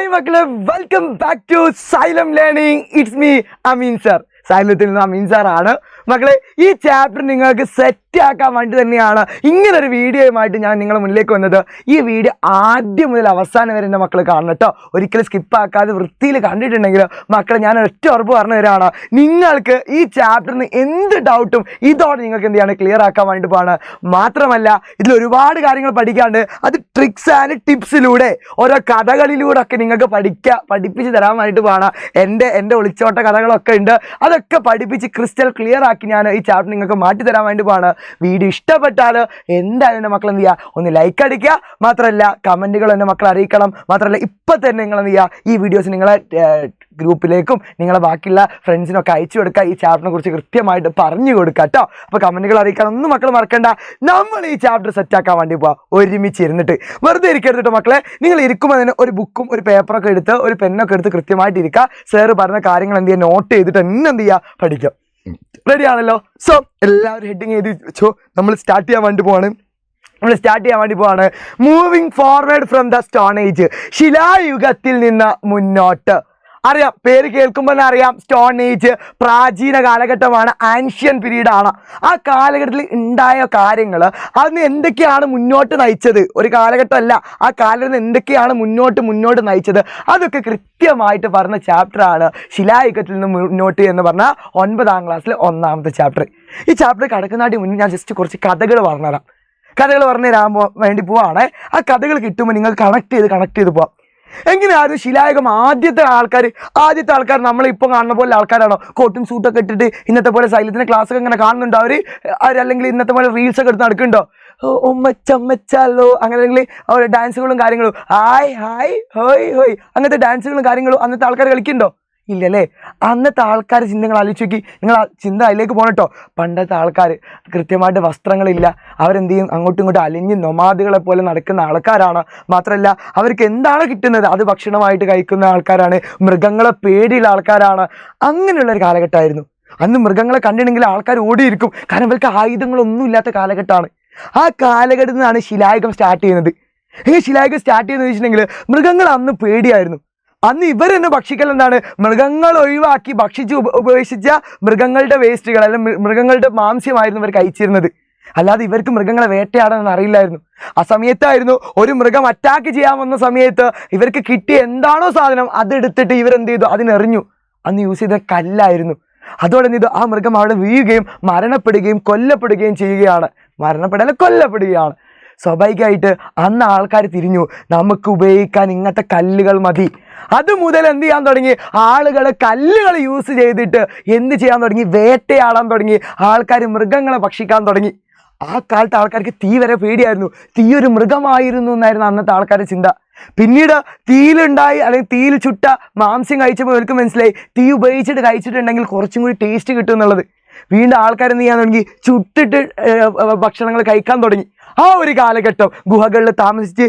Hi മക്കളെ, welcome back to Xylem learning. It's me Ameen sir. സൈലത്തിൽ നിന്ന് അമീൻ സാറാണ് മക്കളെ. ഈ ചാപ്റ്റർ നിങ്ങൾക്ക് സെറ്റ് ആക്കാൻ വേണ്ടി തന്നെയാണ് ഇങ്ങനൊരു വീഡിയോയുമായിട്ട് ഞാൻ നിങ്ങളുടെ മുന്നിലേക്ക് വന്നത്. ഈ വീഡിയോ ആദ്യം മുതൽ അവസാനം വരെ എൻ്റെ മക്കൾ കാണണം കേട്ടോ. ഒരിക്കലും സ്കിപ്പാക്കാതെ വൃത്തിയിൽ കണ്ടിട്ടുണ്ടെങ്കിൽ മക്കളെ ഞാൻ ഒറ്റ ഉറപ്പ് പറഞ്ഞു തരാണ്, നിങ്ങൾക്ക് ഈ ചാപ്റ്ററിന് എന്ത് ഡൗട്ടും ഇതോടെ നിങ്ങൾക്ക് എന്ത് ചെയ്യാണ് ക്ലിയർ ആക്കാൻ വേണ്ടി പോവാണ്. മാത്രമല്ല ഇതിൽ ഒരുപാട് കാര്യങ്ങൾ പഠിക്കാണ്ട്, അത് ട്രിക്സ് ആൻഡ് ടിപ്സിലൂടെ ഓരോ കഥകളിലൂടെ ഒക്കെ നിങ്ങൾക്ക് പഠിപ്പിച്ച് തരാൻ വേണ്ടിയിട്ട് പോവാണ്. എൻ്റെ ഒളിച്ചോട്ട കഥകളൊക്കെ ഉണ്ട്, അതൊക്കെ പഠിപ്പിച്ച് ക്രിസ്റ്റൽ ക്ലിയർ ആക്കി ഞാൻ ഈ ചാപ്റ്റർ നിങ്ങൾക്ക് മാറ്റി തരാൻ വേണ്ടി പോവാണ്. വീഡിയോ ഇഷ്ടപ്പെട്ടാൽ എന്തായാലും എൻ്റെ മക്കൾ എന്ത് ചെയ്യുക, ഒന്ന് ലൈക്ക് അടിക്കുക. മാത്രമല്ല കമൻറ്റുകൾ എൻ്റെ മക്കളെ അറിയിക്കണം. മാത്രമല്ല ഇപ്പം തന്നെ നിങ്ങൾ എന്ത് ചെയ്യുക, ഈ വീഡിയോസ് നിങ്ങളെ ഗ്രൂപ്പിലേക്കും നിങ്ങളെ ബാക്കിയുള്ള ഫ്രണ്ട്സിനൊക്കെ അയച്ചു കൊടുക്കുക. ഈ ചാപ്റ്ററിനെ കുറിച്ച് കൃത്യമായിട്ട് പറഞ്ഞു കൊടുക്കുക കേട്ടോ. അപ്പോൾ കമൻറ്റുകൾ അറിയിക്കണം, ഒന്നും മക്കൾ മറക്കണ്ട. നമ്മൾ ഈ ചാപ്റ്റർ സെറ്റാക്കാൻ വേണ്ടി പോവാം, ഒരുമിച്ച് ഇരുന്നിട്ട്. വെറുതെ ഇരിക്കരുത് കേട്ടോ മക്കളെ. നിങ്ങൾ ഇരിക്കുമ്പോൾ തന്നെ ഒരു ബുക്കും ഒരു പേപ്പറൊക്കെ എടുത്ത് ഒരു പെന്നൊക്കെ എടുത്ത് കൃത്യമായിട്ട് ഇരിക്കുക. സാറ് പറഞ്ഞ കാര്യങ്ങൾ എന്ത് ചെയ്യുക, നോട്ട് ചെയ്തിട്ട് എന്ത് ചെയ്യുക, പഠിക്കാം. റെഡി ആണല്ലോ? സോ എല്ലാവരും ഹെഡിങ് ചെയ്ത് വെച്ചോ. നമ്മൾ സ്റ്റാർട്ട് ചെയ്യാൻ വേണ്ടി പോവാണ്. Moving forward from the stone age, ശിലായുഗത്തിൽ നിന്ന് മുന്നോട്ട്. അറിയാം, പേര് കേൾക്കുമ്പോൾ തന്നെ അറിയാം, സ്റ്റോൺ ഏജ് പ്രാചീന കാലഘട്ടമാണ്, ആൻഷ്യൻ പീരീഡ് ആണ്. ആ കാലഘട്ടത്തിൽ ഉണ്ടായ കാര്യങ്ങൾ അതിന് എന്തൊക്കെയാണ് മുന്നോട്ട് നയിച്ചത്, ഒരു കാലഘട്ടമല്ല, ആ കാലഘട്ടത്തിൽ എന്തൊക്കെയാണ് മുന്നോട്ട് നയിച്ചത്, അതൊക്കെ കൃത്യമായിട്ട് പറഞ്ഞ ചാപ്റ്ററാണ് ശിലായുഗത്തിൽ നിന്ന് മുന്നോട്ട് എന്ന് പറഞ്ഞ 9ാം ക്ലാസ്സിലെ 1ാമത്തെ ചാപ്റ്റർ. ഈ ചാപ്റ്റർ കിടക്കുന്നതിന് മുന്നേ ഞാൻ ജസ്റ്റ് കുറച്ച് കഥകൾ പറഞ്ഞുതരാം. കഥകൾ പറഞ്ഞു തരാൻ വേണ്ടി പോവാണ്. ആ കഥകൾ കിട്ടുമ്പോൾ നിങ്ങൾ കണക്ട് ചെയ്ത് പോവാം. എങ്ങനെയായിരുന്നു ശിലായുഗം? ആദ്യത്തെ ആൾക്കാർ നമ്മളിപ്പോൾ കാണുന്ന പോലെ ആൾക്കാരാണോ? കോട്ടും സൂട്ടൊക്കെ ഇട്ടിട്ട് ഇന്നത്തെ പോലെ സൈലത്തിൻ്റെ ക്ലാസ്സൊക്കെ ഇങ്ങനെ കാണുന്നുണ്ടോ അവരല്ലെങ്കിൽ ഇന്നത്തെ പോലെ റീൽസൊക്കെ എടുത്ത് നടക്കുന്നുണ്ടോ? ഒമ്മച്ചല്ലോ അങ്ങനെ, അല്ലെങ്കിൽ അവർ ഡാൻസുകളും കാര്യങ്ങളും ഹായ് ഹായ് ഹോയ് ഹോയ് അങ്ങനത്തെ ഡാൻസുകളും കാര്യങ്ങളും അന്നത്തെ ആൾക്കാർ കളിക്കുന്നുണ്ടോ? ഇല്ലല്ലേ? അന്നത്തെ ആൾക്കാർ ചിന്തകൾ ആലോചിച്ച് നോക്കി. നിങ്ങൾ ആ ചിന്ത അതിലേക്ക് പോകണം കേട്ടോ. പണ്ടത്തെ ആൾക്കാർ കൃത്യമായിട്ട് വസ്ത്രങ്ങളില്ല, അവരെന്ത് ചെയ്യും, അങ്ങോട്ടും ഇങ്ങോട്ടും അലിഞ്ഞ് നൊമാദികളെ പോലെ നടക്കുന്ന ആൾക്കാരാണ്. മാത്രമല്ല അവർക്ക് എന്താണ് കിട്ടുന്നത് അത് ഭക്ഷണമായിട്ട് കഴിക്കുന്ന ആൾക്കാരാണ്. മൃഗങ്ങളെ പേടിയുള്ള ആൾക്കാരാണ്. അങ്ങനെയുള്ളൊരു കാലഘട്ടമായിരുന്നു. അന്ന് മൃഗങ്ങളെ കണ്ടിട്ടുണ്ടെങ്കിൽ ആൾക്കാർ ഓടിയിരിക്കും, കാരണം ഇവർക്ക് ആയുധങ്ങളൊന്നും ഇല്ലാത്ത കാലഘട്ടമാണ്. ആ കാലഘട്ടത്തിൽ നിന്നാണ് ശിലായുഗം സ്റ്റാർട്ട് ചെയ്യുന്നത്. ശിലായുഗം സ്റ്റാർട്ട് ചെയ്യുന്നത് വെച്ചിട്ടുണ്ടെങ്കിൽ മൃഗങ്ങൾ അന്ന് പേടിയായിരുന്നു. അന്ന് ഇവരെന്നെ ഭക്ഷിക്കൽ എന്താണ്, മൃഗങ്ങൾ ഒഴിവാക്കി ഭക്ഷിച്ച് ഉപേക്ഷിച്ച മൃഗങ്ങളുടെ വേസ്റ്റുകൾ അല്ലെങ്കിൽ മൃഗങ്ങളുടെ മാംസ്യമായിരുന്നു ഇവർ കഴിച്ചിരുന്നത്. അല്ലാതെ ഇവർക്ക് മൃഗങ്ങളെ വേട്ടയാടാനൊന്നും അറിയില്ലായിരുന്നു. ആ സമയത്തായിരുന്നു ഒരു മൃഗം അറ്റാക്ക് ചെയ്യാൻ വന്ന സമയത്ത് ഇവർക്ക് കിട്ടിയ എന്താണോ സാധനം അതെടുത്തിട്ട് ഇവരെന്ത് ചെയ്തു, അതിനെറിഞ്ഞു. അന്ന് യൂസ് ചെയ്ത കല്ലായിരുന്നു. അതോടെ എന്ത് ചെയ്തു, ആ മൃഗം അവിടെ വീഴുകയും മരണപ്പെടുകയും കൊല്ലപ്പെടുകയും കൊല്ലപ്പെടുകയാണ്. സ്വാഭാവികമായിട്ട് അന്ന് ആൾക്കാർ തിരിഞ്ഞു, നമുക്ക് ഉപയോഗിക്കാൻ ഇങ്ങനത്തെ കല്ലുകൾ മതി. അതുമുതൽ എന്ത് ചെയ്യാൻ തുടങ്ങി, ആളുകൾ കല്ലുകൾ യൂസ് ചെയ്തിട്ട് എന്ത് ചെയ്യാൻ തുടങ്ങി, വേട്ടയാടാൻ തുടങ്ങി. ആൾക്കാർ മൃഗങ്ങളെ ഭക്ഷിക്കാൻ തുടങ്ങി. ആ കാലത്ത് ആൾക്കാർക്ക് തീ വരെ പേടിയായിരുന്നു. തീ ഒരു മൃഗമായിരുന്നു എന്നായിരുന്നു അന്നത്തെ ആൾക്കാരുടെ ചിന്ത. പിന്നീട് തീയിലുണ്ടായി അല്ലെങ്കിൽ തീയിൽ ചുട്ട മാംസ്യം കഴിച്ചപ്പോൾ അവർക്ക് മനസ്സിലായി, തീ ഉപയോഗിച്ചിട്ട് കഴിച്ചിട്ടുണ്ടെങ്കിൽ കുറച്ചും കൂടി ടേസ്റ്റ് കിട്ടും എന്നുള്ളത്. വീണ്ടും ആൾക്കാർ എന്ത് ചെയ്യാൻ തുടങ്ങി, ചുട്ടിട്ട് ഭക്ഷണങ്ങൾ കഴിക്കാൻ തുടങ്ങി. ആ ഒരു കാലഘട്ടം, ഗുഹകളിൽ താമസിച്ച്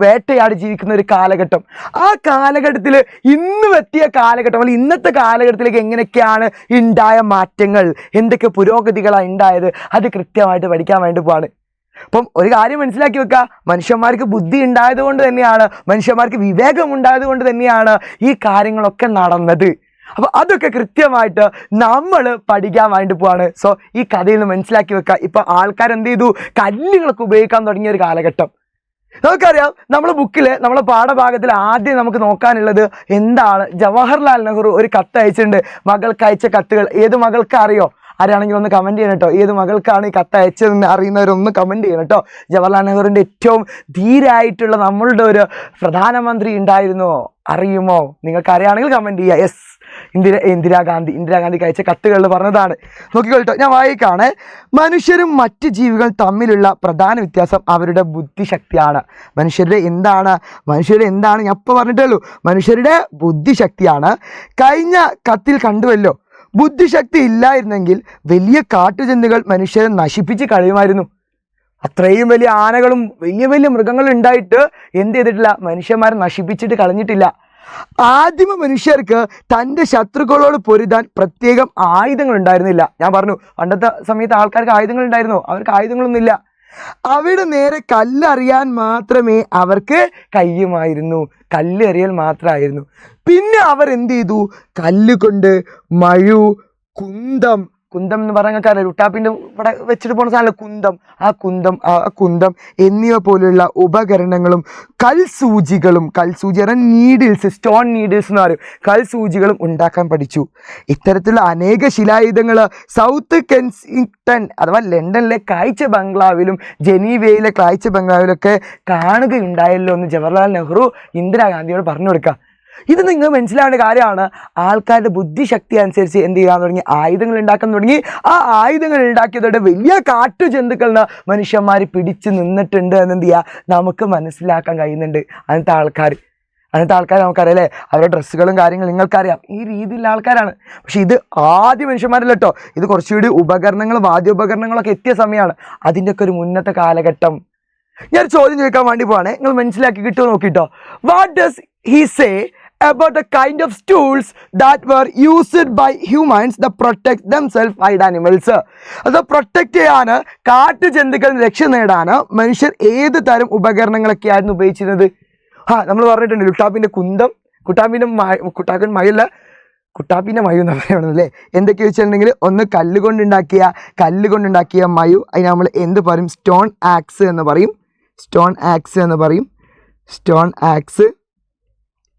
വേട്ടയാടി ജീവിക്കുന്ന ഒരു കാലഘട്ടം. ആ കാലഘട്ടത്തിൽ ഇന്ന് എത്തിയ കാലഘട്ടം അല്ലെങ്കിൽ ഇന്നത്തെ കാലഘട്ടത്തിലേക്ക് എങ്ങനെയൊക്കെയാണ് ഉണ്ടായ മാറ്റങ്ങൾ, എന്തൊക്കെ പുരോഗതികളാണ് ഉണ്ടായത്, അത് കൃത്യമായിട്ട് പഠിക്കാൻ വേണ്ടി പോവാണ്. അപ്പം ഒരു കാര്യം മനസ്സിലാക്കി വെക്കുക, മനുഷ്യന്മാർക്ക് ബുദ്ധി ഉണ്ടായത് കൊണ്ട് തന്നെയാണ്, മനുഷ്യന്മാർക്ക് വിവേകം ഉണ്ടായത് കൊണ്ട് തന്നെയാണ് ഈ കാര്യങ്ങളൊക്കെ നടന്നത്. അപ്പോൾ അതൊക്കെ കൃത്യമായിട്ട് നമ്മൾ പഠിക്കാൻ വേണ്ടി പോവാണ്. സോ ഈ കഥയിൽ നിന്ന് മനസ്സിലാക്കി വെക്കുക. ഇപ്പം ആൾക്കാർ എന്ത് ചെയ്തു, കല്ലുകളൊക്കെ ഉപയോഗിക്കാൻ തുടങ്ങിയ ഒരു കാലഘട്ടം. നമുക്കറിയാം, നമ്മുടെ ബുക്കിൽ നമ്മുടെ പാഠഭാഗത്തിൽ ആദ്യം നമുക്ക് നോക്കാനുള്ളത് എന്താണ്, ജവഹർലാൽ നെഹ്റു ഒരു കത്ത് അയച്ചിട്ടുണ്ട്. മകൾക്ക് അയച്ച കത്തുകൾ ഏത് മകൾക്ക് അറിയോ? ആരാണെങ്കിലും ഒന്ന് കമൻറ്റ് ചെയ്യണം കേട്ടോ. ഏത് മകൾക്കാണ് ഈ കത്ത് അയച്ചതെന്ന് അറിയുന്നവരൊന്ന് കമൻറ്റ് ചെയ്യണം കേട്ടോ. ജവഹർലാൽ നെഹ്റുവിൻ്റെ ഏറ്റവും ധീരായിട്ടുള്ള നമ്മളുടെ ഒരു പ്രധാനമന്ത്രി ഉണ്ടായിരുന്നോ, അറിയുമോ? നിങ്ങൾക്ക് അറിയാണെങ്കിൽ കമൻറ്റ് ചെയ്യുക. യെസ്, ഇന്ദിരാഗാന്ധിക്ക് അയച്ച കത്തുകളിൽ പറഞ്ഞതാണ്. നോക്കിക്കോട്ടോ, ഞാൻ വായിക്കാണ്. മനുഷ്യരും മറ്റ് ജീവികൾ തമ്മിലുള്ള പ്രധാന വ്യത്യാസം അവരുടെ ബുദ്ധിശക്തിയാണ്. മനുഷ്യരുടെ എന്താണ് ഞാൻ ഇപ്പോൾ പറഞ്ഞിട്ടുള്ളൂ, മനുഷ്യരുടെ ബുദ്ധിശക്തിയാണ്. കഴിഞ്ഞ കത്തിൽ കണ്ടുവല്ലോ, ബുദ്ധിശക്തി ഇല്ലായിരുന്നെങ്കിൽ വലിയ കാട്ടുജന്തുക്കൾ മനുഷ്യരെ നശിപ്പിച്ച് കളയുമായിരുന്നു. അത്രയും വലിയ ആനകളും വലിയ മൃഗങ്ങളും ഉണ്ടായിട്ട് എന്ത് ചെയ്തിട്ടില്ല, മനുഷ്യന്മാരെ നശിപ്പിച്ചിട്ട് കളഞ്ഞിട്ടില്ല. ആദിമ മനുഷ്യർക്ക് തൻ്റെ ശത്രുക്കളോട് പൊരുതാൻ പ്രത്യേകം ആയുധങ്ങൾ ഉണ്ടായിരുന്നില്ല. ഞാൻ പറഞ്ഞു, പണ്ടത്തെ സമയത്ത് ആൾക്കാർക്ക് ആയുധങ്ങൾ ഉണ്ടായിരുന്നോ? അവർക്ക് ആയുധങ്ങളൊന്നുമില്ല. അവിടെ നേരെ കല്ലെറിയാൻ മാത്രമേ അവർക്ക് കഴിയുമായിരുന്നു. കല്ലെറിയൽ മാത്രമായിരുന്നു. പിന്നെ അവർ എന്ത് ചെയ്തു? കല്ലുകൊണ്ട് മഴു, കുന്തം എന്ന് പറയാൻ ലുട്ടാപ്പിന്റെ ഇവിടെ വെച്ചിട്ട് പോകുന്ന സാധനമല്ല കുന്തം എന്നിവ പോലുള്ള ഉപകരണങ്ങളും കൽസൂചികളും പറഞ്ഞാൽ നീഡിൽസ്, സ്റ്റോൺ നീഡിൽസ് എന്ന് പറയും, കൽസൂചികളും ഉണ്ടാക്കാൻ പഠിച്ചു. ഇത്തരത്തിലുള്ള അനേക ശിലായുധങ്ങൾ സൗത്ത് കെൻസിംഗ്ടൺ അഥവാ ലണ്ടനിലെ കാഴ്ച ബംഗ്ലാവിലും ജനീവയിലെ കാഴ്ച ബംഗ്ലാവിലൊക്കെ കാണുകയുണ്ടായല്ലോ എന്ന് ജവഹർലാൽ നെഹ്റു ഇന്ദിരാഗാന്ധിയോട് പറഞ്ഞു കൊടുക്കുക. ഇത് നിങ്ങൾ മനസ്സിലാവേണ്ട കാര്യമാണ്. ആൾക്കാരുടെ ബുദ്ധിശക്തി അനുസരിച്ച് എന്ത് ചെയ്യാൻ തുടങ്ങി? ആയുധങ്ങൾ ഉണ്ടാക്കാൻ തുടങ്ങി. ആ ആയുധങ്ങൾ ഉണ്ടാക്കിയതോടെ വലിയ കാട്ടുജന്തുക്കളിന് മനുഷ്യന്മാർ പിടിച്ച് നിന്നിട്ടുണ്ട് എന്നെന്ത് ചെയ്യുക നമുക്ക് മനസ്സിലാക്കാൻ കഴിയുന്നുണ്ട്. അങ്ങനത്തെ ആൾക്കാർ നമുക്കറിയാം അല്ലേ? അവരുടെ ഡ്രസ്സുകളും കാര്യങ്ങളും നിങ്ങൾക്കറിയാം. ഈ രീതിയിലുള്ള ആൾക്കാരാണ്. പക്ഷെ ഇത് ആദ്യ മനുഷ്യന്മാരല്ല കേട്ടോ. ഇത് കുറച്ചുകൂടി ഉപകരണങ്ങൾ, വാദ്യോപകരണങ്ങളൊക്കെ എത്തിയ സമയമാണ്. അതിൻ്റെയൊക്കെ ഒരു മുന്നത്തെ കാലഘട്ടം. ഞാൻ ചോദ്യം ചോദിക്കാൻ വേണ്ടി പോവാണ്, നിങ്ങൾ മനസ്സിലാക്കി കിട്ടുമോ നോക്കിട്ടോ. What does he say about the kind of tools that were used by humans that protect themselves by animals? അത് പ്രൊട്ടക്റ്റ് ചെയ്യാൻ, കാട്ടുജന്തുക്കളിൽ രക്ഷ നേടാൻ മനുഷ്യർ ഏത് തരം ഉപകരണങ്ങളൊക്കെ ആയിരുന്നു ഉപയോഗിച്ചിരുന്നത്? നമ്മൾ പറഞ്ഞിട്ടുണ്ട് ലുട്ടാപ്പിന്റെ കുന്തം, കുട്ടാപ്പിന്റെ മയു എന്ന് പറയണല്ലേ. എന്തൊക്കെ വെച്ചിട്ടുണ്ടെങ്കിൽ ഒന്ന് കല്ലുകൊണ്ടുണ്ടാക്കിയ മയു, അതിന് നമ്മൾ എന്ത് പറയും? സ്റ്റോൺ ആക്സ് എന്ന് പറയും.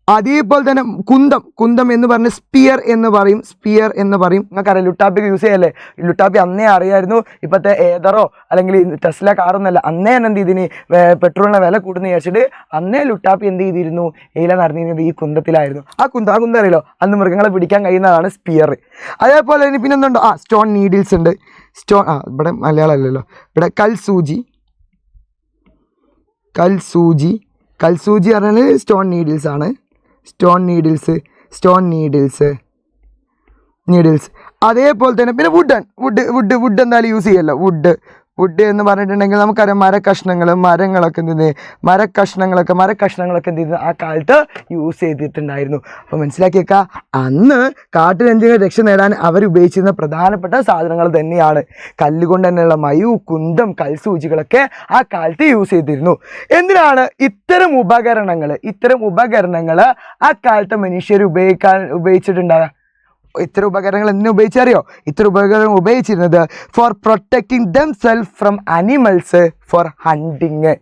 അതേപോലെ തന്നെ കുന്തം എന്ന് പറഞ്ഞ സ്പിയർ എന്ന് പറയും. നിങ്ങൾക്കറിയാം ലുട്ടാപ്പിക്ക് യൂസ് ചെയ്യല്ലേ. ലുട്ടാപ്പി അന്നേ അറിയായിരുന്നു. ഇപ്പോഴത്തെ ഏതറോ അല്ലെങ്കിൽ ടെസ്ല കാറൊന്നല്ല. അന്നേ തന്നെ എന്ത് ചെയ്തിന്? പെട്രോളിൻ്റെ വില കൂടുന്ന വിചാരിച്ചിട്ട് അന്നേ ലുട്ടാപ്പി എന്ത് ചെയ്തിരുന്നു? ഏല നടന്നിരുന്നത് ഈ കുന്തത്തിലായിരുന്നു. ആ കുന്തം അറിയില്ലോ, അന്ന് മൃഗങ്ങളെ പിടിക്കാൻ കഴിയുന്നതാണ് സ്പിയർ. അതേപോലെ തന്നെ പിന്നെ എന്തുണ്ടോ? സ്റ്റോൺ നീഡിൽസ് ഉണ്ട്. ഇവിടെ മലയാളം അല്ലല്ലോ, ഇവിടെ കൽസൂചി പറഞ്ഞാൽ സ്റ്റോൺ നീഡിൽസ്. അതേപോലെ തന്നെ പിന്നെ വുഡ് എന്തായാലും യൂസ് ചെയ്യല്ലോ. വുഡ് എന്ന് പറഞ്ഞിട്ടുണ്ടെങ്കിൽ നമുക്കറിയാം മരങ്ങളൊക്കെ എന്ത് ചെയ്യുന്നത് ആ കാലത്ത് യൂസ് ചെയ്തിട്ടുണ്ടായിരുന്നു. അപ്പോൾ മനസ്സിലാക്കി വെക്കുക, അന്ന് കാട്ടുജന്തുക്കളെ രക്ഷ നേടാൻ അവർ ഉപയോഗിച്ചിരുന്ന പ്രധാനപ്പെട്ട സാധനങ്ങൾ തന്നെയാണ്. കല്ലുകൊണ്ട് തന്നെയുള്ള മയു, കുന്തം, കൽസൂചികളൊക്കെ ആ കാലത്ത് യൂസ് ചെയ്തിരുന്നു. എന്തിനാണ് ഇത്തരം ഉപകരണങ്ങൾ ആ കാലത്തെ മനുഷ്യർ ഉപയോഗിച്ചിട്ടുണ്ടാകുക? ഇത്തരം ഉപകരണങ്ങൾ എന്തിനു ഉപയോഗിച്ചറിയോ? ഇത്തരം ഉപകരണങ്ങൾ ഉപയോഗിച്ചിരുന്നത് for protecting themself from animals for hunting,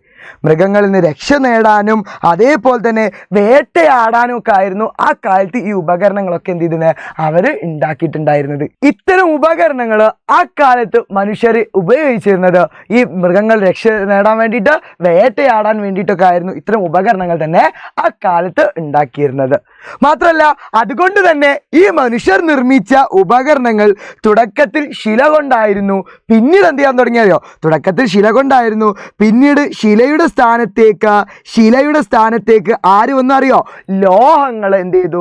മൃഗങ്ങളിൽ നിന്ന് രക്ഷ നേടാനും അതേപോലെ തന്നെ വേട്ടയാടാനും ഒക്കെ ആയിരുന്നു ആ കാലത്ത് ഈ ഉപകരണങ്ങളൊക്കെ എന്ത് ചെയ്തിരുന്നത്? അവർ ഉണ്ടാക്കിയിട്ടുണ്ടായിരുന്നത്. ഇത്തരം ഉപകരണങ്ങൾ ആ കാലത്ത് മനുഷ്യർ ഉപയോഗിച്ചിരുന്നത് ഈ മൃഗങ്ങൾ രക്ഷ നേടാൻ വേണ്ടിയിട്ട്, വേട്ടയാടാൻ വേണ്ടിയിട്ടൊക്കെ ആയിരുന്നു ഇത്തരം ഉപകരണങ്ങൾ തന്നെ ആ കാലത്ത് ഉണ്ടാക്കിയിരുന്നത്. മാത്രമല്ല അതുകൊണ്ട് തന്നെ ഈ മനുഷ്യർ നിർമ്മിച്ച ഉപകരണങ്ങൾ തുടക്കത്തിൽ ശില കൊണ്ടായിരുന്നു. പിന്നീട് എന്ത് ചെയ്യാൻ തുടങ്ങിയോ? തുടക്കത്തിൽ ശില കൊണ്ടായിരുന്നു. പിന്നീട് ശിലയുടെ സ്ഥാനത്തേക്ക് ആര് വന്നു അറിയോ? ലോഹങ്ങൾ എന്ത് ചെയ്തു?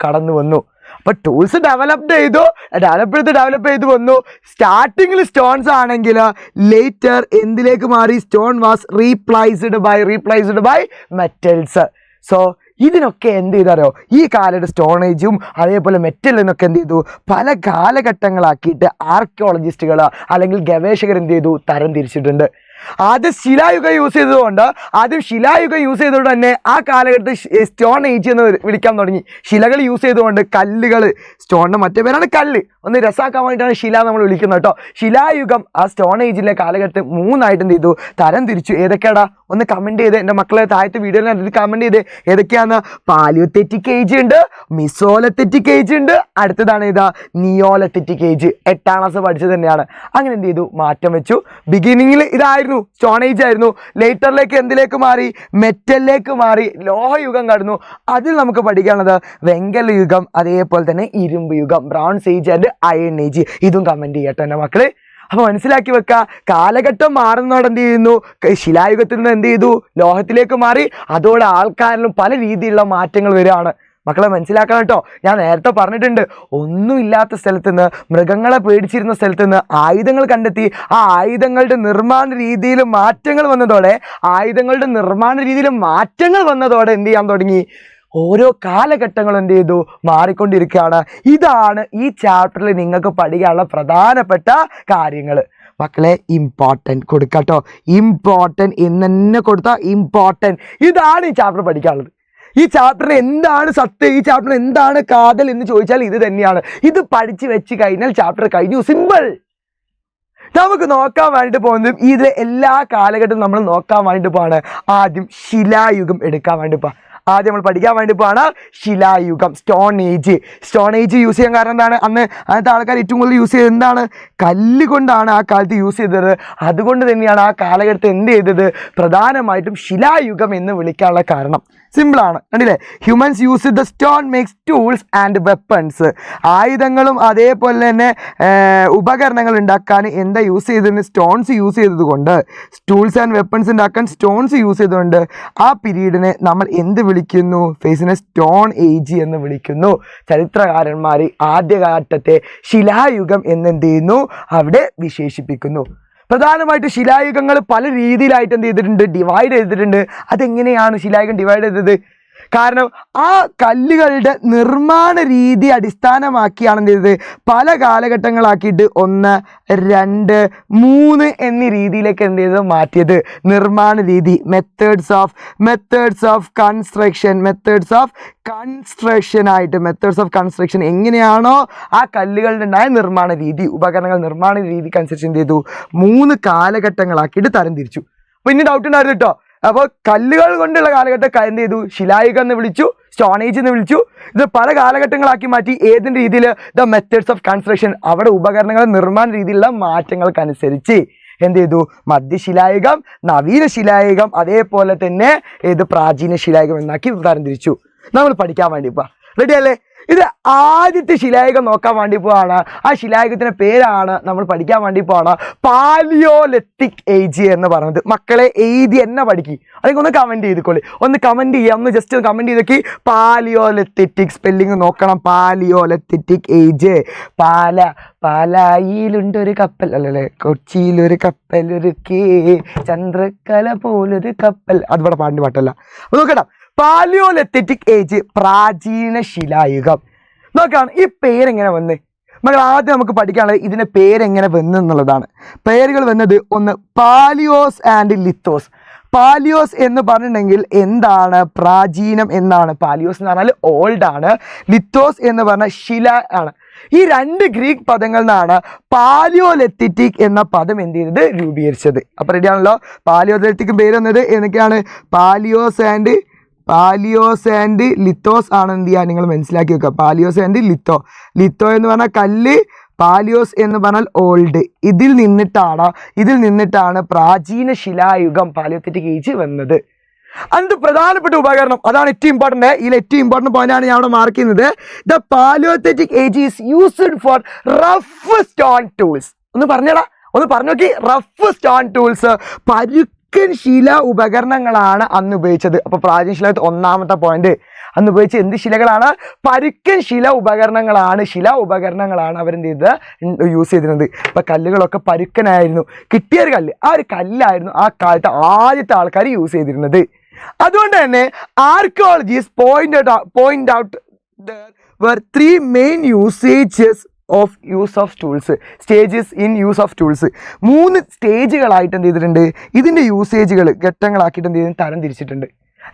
കടന്നു വന്നു. അപ്പോൾ ടൂൾസ് ഡെവലപ്പ് ചെയ്ത് വന്നു. സ്റ്റാർട്ടിങ്ങിൽ സ്റ്റോൺസ് ആണെങ്കിൽ ലേറ്റർ എന്തിലേക്ക് മാറി? Stone was replaced by metals. So ഇതിനൊക്കെ എന്ത് ചെയ്താരോ? ഈ കാലയുടെ സ്റ്റോണേജും അതേപോലെ മെറ്റലിനൊക്കെ എന്ത് ചെയ്തു? പല കാലഘട്ടങ്ങളാക്കിയിട്ട് ആർക്കിയോളജിസ്റ്റുകൾ അല്ലെങ്കിൽ ഗവേഷകർ എന്ത് ചെയ്തു? തരം തിരിച്ചിട്ടുണ്ട്. ആദ്യം ശിലായുഗം യൂസ് ചെയ്തതുകൊണ്ട് തന്നെ ആ കാലഘട്ടത്തിൽ സ്റ്റോൺ ഏജ് എന്ന് വിളിക്കാൻ തുടങ്ങി. ശിലകൾ യൂസ് ചെയ്തുകൊണ്ട്, കല്ലുകൾ, സ്റ്റോണിൻ്റെ മറ്റേ പേരാണ് കല്ല്, ഒന്ന് രസാക്കാൻ വേണ്ടിയിട്ടാണ് ശില നമ്മൾ വിളിക്കുന്നത് കേട്ടോ. ശിലായുഗം ആ സ്റ്റോൺ ഏജിലെ കാലഘട്ടത്തിൽ 3 എന്ത് ചെയ്തു? തരം തിരിച്ചു. ഏതൊക്കെയാടാ? ഒന്ന് കമൻറ്റ് ചെയ്ത്, എൻ്റെ മക്കളെ താഴത്തെ വീഡിയോയിൽ കമൻറ്റ് ചെയ്ത് ഏതൊക്കെയാന്ന്? പാലിയോതെറ്റിക് ഏജ് ഉണ്ട്, മിസോലത്തെറ്റിക് ഏജ് ഉണ്ട്, അടുത്തതാണ് ഏതാ? നിയോലത്തെറ്റിക് ഏജ്. 8ാം ക്ലാസ് പഠിച്ചത് തന്നെയാണ്. അങ്ങനെ എന്ത് ചെയ്തു? മാറ്റം വെച്ചു. ബിഗിനിങ്ങിൽ ഇതായിരുന്നു, സ്റ്റോൺ ഏജ് ആയിരുന്നു. ലേറ്ററിലേക്ക് എന്തിലേക്ക് മാറി? മെറ്റലിലേക്ക് മാറി. ലോഹയുഗം കടന്നു. അതിൽ നമുക്ക് പഠിക്കാനുള്ളത് വെങ്കല യുഗം, അതേപോലെ തന്നെ ഇരുമ്പ് യുഗം, bronze age and iron age. ഇതും കമൻറ്റ് ചെയ്യട്ടെ എൻ്റെ മക്കള്. അപ്പോൾ മനസ്സിലാക്കി വെക്കുക, കാലഘട്ടം മാറുന്നതോടെ എന്ത് ചെയ്യുന്നു? ശിലായുഗത്തിൽ നിന്ന് എന്ത് ചെയ്തു? ലോഹത്തിലേക്ക് മാറി. അതോടെ ആൾക്കാരിലും പല രീതിയിലുള്ള മാറ്റങ്ങൾ വരികയാണ്. മക്കളെ മനസ്സിലാക്കണം കേട്ടോ. ഞാൻ നേരത്തെ പറഞ്ഞിട്ടുണ്ട്, ഒന്നുമില്ലാത്ത സ്ഥലത്ത് നിന്ന്, മൃഗങ്ങളെ പേടിച്ചിരുന്ന സ്ഥലത്ത് നിന്ന് ആയുധങ്ങൾ കണ്ടെത്തി. ആ ആയുധങ്ങളുടെ നിർമ്മാണ രീതിയിൽ മാറ്റങ്ങൾ വന്നതോടെ എന്ത് ചെയ്യാൻ തുടങ്ങി? ഓരോ കാലഘട്ടങ്ങളും എന്ത് ചെയ്തു? മാറിക്കൊണ്ടിരിക്കുകയാണ്. ഇതാണ് ഈ ചാപ്റ്ററിൽ നിങ്ങൾക്ക് പഠിക്കാനുള്ള പ്രധാനപ്പെട്ട കാര്യങ്ങൾ. മക്കളെ ഇമ്പോർട്ടൻറ്റ് കൊടുക്കാട്ടോ. ഇമ്പോർട്ടൻറ്റ് എന്ന് തന്നെ കൊടുത്താൽ ഇമ്പോർട്ടൻറ്റ്. ഇതാണ് ഈ ചാപ്റ്റർ പഠിക്കാനുള്ളത്. ഈ ചാപ്റ്ററിൽ എന്താണ് സത്യം, ഈ ചാപ്റ്ററിൽ എന്താണ് കാതൽ എന്ന് ചോദിച്ചാൽ ഇത് തന്നെയാണ്. ഇത് പഠിച്ച് വെച്ച് കഴിഞ്ഞാൽ ചാപ്റ്റർ കഴിഞ്ഞു. സിമ്പിൾ. നമുക്ക് നോക്കാൻ വേണ്ടിയിട്ട് പോകുന്നത് ഇത് എല്ലാ കാലഘട്ടവും നമ്മൾ നോക്കാൻ വേണ്ടിയിട്ട് പോവാണ്. ആദ്യം ശിലായുഗം എടുക്കാൻ വേണ്ടി പോവാം. ആദ്യം നമ്മൾ പഠിക്കാൻ വേണ്ടി പോവാണ് ശിലായുഗം, stone age. Stone age use ചെയ്യാൻ കാരണം എന്താണ്? അന്നത്തെ ആൾക്കാർ ഏറ്റവും കൂടുതൽ യൂസ് ചെയ്തത് എന്താണ്? കല്ല് കൊണ്ടാണ് ആ കാലത്ത് യൂസ് ചെയ്തത്. അതുകൊണ്ട് തന്നെയാണ് ആ കാലഘട്ടത്തിൽ എന്ത് ചെയ്തത്? പ്രധാനമായിട്ടും ശിലായുഗം എന്ന് വിളിക്കാനുള്ള കാരണം സിമ്പിളാണ്. കണ്ടില്ലേ? Humans use the stone makes tools and weapons. ആയുധങ്ങളും അതേപോലെ തന്നെ ഉപകരണങ്ങൾ ഉണ്ടാക്കാൻ എന്താ യൂസ് ചെയ്തതിന്? സ്റ്റോൺസ് യൂസ് ചെയ്തത് കൊണ്ട്, ടൂൾസ് ആൻഡ് വെപ്പൺസ് ഉണ്ടാക്കാൻ സ്റ്റോൺസ് യൂസ് ചെയ്തുകൊണ്ട് ആ പീരീഡിനെ നമ്മൾ എന്ത് വിളിക്കുന്നു? ഫേസിനെ സ്റ്റോൺ ഏജ് എന്ന് വിളിക്കുന്നു. ചരിത്രകാരന്മാർ ആദ്യകാലത്തെ ശിലായുഗം എന്നെന്ത് ചെയ്യുന്നു? അവിടെ വിശേഷിപ്പിക്കുന്നു. പ്രധാനമായിട്ട് ശിലായുഗങ്ങൾ പല രീതിയിലായിട്ട് എന്ത് ചെയ്തിട്ടുണ്ട്? ഡിവൈഡ് ചെയ്തിട്ടുണ്ട്. അതെങ്ങനെയാണ് ശിലായുഗം ഡിവൈഡ് ചെയ്തത്? കാരണം ആ കല്ലുകളുടെ നിർമ്മാണ രീതി അടിസ്ഥാനമാക്കിയാണ് എന്ത് ചെയ്തത്? പല കാലഘട്ടങ്ങളാക്കിയിട്ട് 1, 2, 3 എന്നീ രീതിയിലേക്ക് എന്ത് ചെയ്തത്? മാറ്റിയത്. നിർമ്മാണ രീതി, മെത്തേഡ്സ് ഓഫ് കൺസ്ട്രക്ഷൻ എങ്ങനെയാണോ ആ കല്ലുകളുടെ ഉണ്ടായ നിർമ്മാണ രീതി, ഉപകരണങ്ങൾ നിർമ്മാണ രീതിക്ക് അനുസരിച്ച് എന്ത് ചെയ്തു? 3 കാലഘട്ടങ്ങളാക്കിയിട്ട് തരംതിരിച്ചു. അപ്പോൾ ഇനി ഡൗട്ട് ഉണ്ടായിരുന്നു കേട്ടോ. അപ്പോൾ കല്ലുകൾ കൊണ്ടുള്ള കാലഘട്ടം എന്ത് ചെയ്തു? ശിലായുഗം എന്ന് വിളിച്ചു, സ്റ്റോൺ ഏജ് എന്ന് വിളിച്ചു. ഇത് പല കാലഘട്ടങ്ങളാക്കി മാറ്റി. ഏതിൻ്റെ രീതിയിൽ? The methods of construction. അവിടെ ഉപകരണങ്ങൾ നിർമ്മാണ രീതിയിലുള്ള മാറ്റങ്ങൾക്കനുസരിച്ച് എന്ത് ചെയ്തു? മധ്യശിലായുഗം, നവീന ശിലായുഗം, അതേപോലെ തന്നെ പ്രാചീന ശിലായുഗം എന്നാക്കി തരംതിരിച്ചു. നമ്മൾ പഠിക്കാൻ വേണ്ടി പോവാം. റെഡി അല്ലേ? ഇത് ആദ്യത്തെ ശിലായുഗം നോക്കാൻ വേണ്ടി പോവാണ്. ആ ശിലായുഗത്തിൻ്റെ പേരാണ് നമ്മൾ പഠിക്കാൻ വേണ്ടി പോവാണ് പാലിയോലിത്തിക് ഏജ് എന്ന് പറയുന്നത്. മക്കളെ എഴുതി എന്നെ പഠിക്കും. അല്ലെങ്കിൽ ഒന്ന് കമൻറ്റ് ചെയ്തിക്കോളി. ഒന്ന് കമൻറ്റ് ചെയ്യാം. ഒന്ന് ജസ്റ്റ് ഒന്ന് കമൻറ്റ് ചെയ്തൊക്കെ പാലിയോലിത്തിക് സ്പെല്ലിങ് നോക്കണം. Paleolithic age. പാലായിലുണ്ടൊരു കപ്പൽ, അല്ലല്ലേ, കൊച്ചിയിലൊരു കപ്പലൊരുക്കേ, ചന്ദ്രക്കല പോലൊരു കപ്പൽ. അതിവിടെ പാടിൻ്റെ പാട്ടല്ല. അപ്പോൾ നോക്കണം, പാലിയോലിത്തിക് ഏജ്, പ്രാചീന ശിലായുഗം. നോക്കാം ഈ പേരെങ്ങനെ വന്ന്. മകൾ ആദ്യം നമുക്ക് പഠിക്കാനുള്ളത് ഇതിൻ്റെ പേരെങ്ങനെ വന്നു എന്നുള്ളതാണ്. പേരുകൾ വന്നത് ഒന്ന് പാലിയോസ് ആൻഡ് ലിത്തോസ്. പാലിയോസ് എന്ന് പറഞ്ഞിട്ടുണ്ടെങ്കിൽ എന്താണ്? പ്രാചീനം എന്നാണ്. പാലിയോസ് എന്ന് പറഞ്ഞാൽ ഓൾഡ് ആണ്. ലിത്തോസ് എന്ന് പറഞ്ഞാൽ ശില ആണ്. ഈ 2 ഗ്രീക്ക് പദങ്ങളിൽ നിന്നാണ് പാലിയോലിത്തിക് എന്ന പദം എന്ത് ചെയ്തത്? രൂപീകരിച്ചത്. അപ്പോൾ റെഡിയാണല്ലോ. പാലിയോലിത്തിക് പേര് വന്നത് എന്നൊക്കെയാണ്? പാലിയോസ് ആൻഡ് ലിത്തോസ് ആണ്. എന്ത് ചെയ്യുക? നിങ്ങൾ മനസ്സിലാക്കി വെക്കുക. പാലിയോസ് ആൻഡ് ലിത്തോ എന്ന് പറഞ്ഞാൽ കല്ല്, പാലിയോസ് എന്ന് പറഞ്ഞാൽ ഓൾഡ്. ഇതിൽ നിന്നിട്ടാണ് പ്രാചീന ശിലായുഗം, പാലിയോലിത്തിക് ഏജ് വന്നത്. അത് പ്രധാനപ്പെട്ട ഉപകരണം, അതാണ് ഏറ്റവും ഇമ്പോർട്ടൻ്റ്. ഇതിൽ ഏറ്റവും ഇമ്പോർട്ടൻ്റ് പോയിന്റാണ് ഞാൻ അവിടെ മാർക്ക് ചെയ്യുന്നത്. The Palaeolithic age is used for rough stone tools. ഒന്ന് പറഞ്ഞു നോക്കി. റഫ് സ്റ്റോൺ ടൂൾസ്, പരുക്കൻ ശില ഉപകരണങ്ങളാണ് അന്ന് ഉപയോഗിച്ചത്. അപ്പോൾ പ്രാചീന ശിലായുഗത്തിൽ ഒന്നാമത്തെ പോയിന്റ്, അന്ന് ഉപയോഗിച്ച് എന്ത് ശിലകളാണ്? പരുക്കൻ ശില ഉപകരണങ്ങളാണ് അവരെന്ത് ചെയ്തത്? യൂസ് ചെയ്തിരുന്നത്. ഇപ്പം കല്ലുകളൊക്കെ പരുക്കനായിരുന്നു. കിട്ടിയൊരു കല്ല്, ആ ഒരു കല്ലായിരുന്നു ആ കാലത്ത് ആദ്യത്തെ ആൾക്കാർ യൂസ് ചെയ്തിരുന്നത്. അതുകൊണ്ട് തന്നെ archaeologist point out there were 3 main use of tools, stages in use of tools. 3 സ്റ്റേജുകളായിട്ട് എന്ത് ചെയ്തിട്ടുണ്ട്? ഇതിൻ്റെ യൂസേജുകൾ ഘട്ടങ്ങളാക്കിയിട്ട് എന്ത് ചെയ്ത് തരം തിരിച്ചിട്ടുണ്ട്.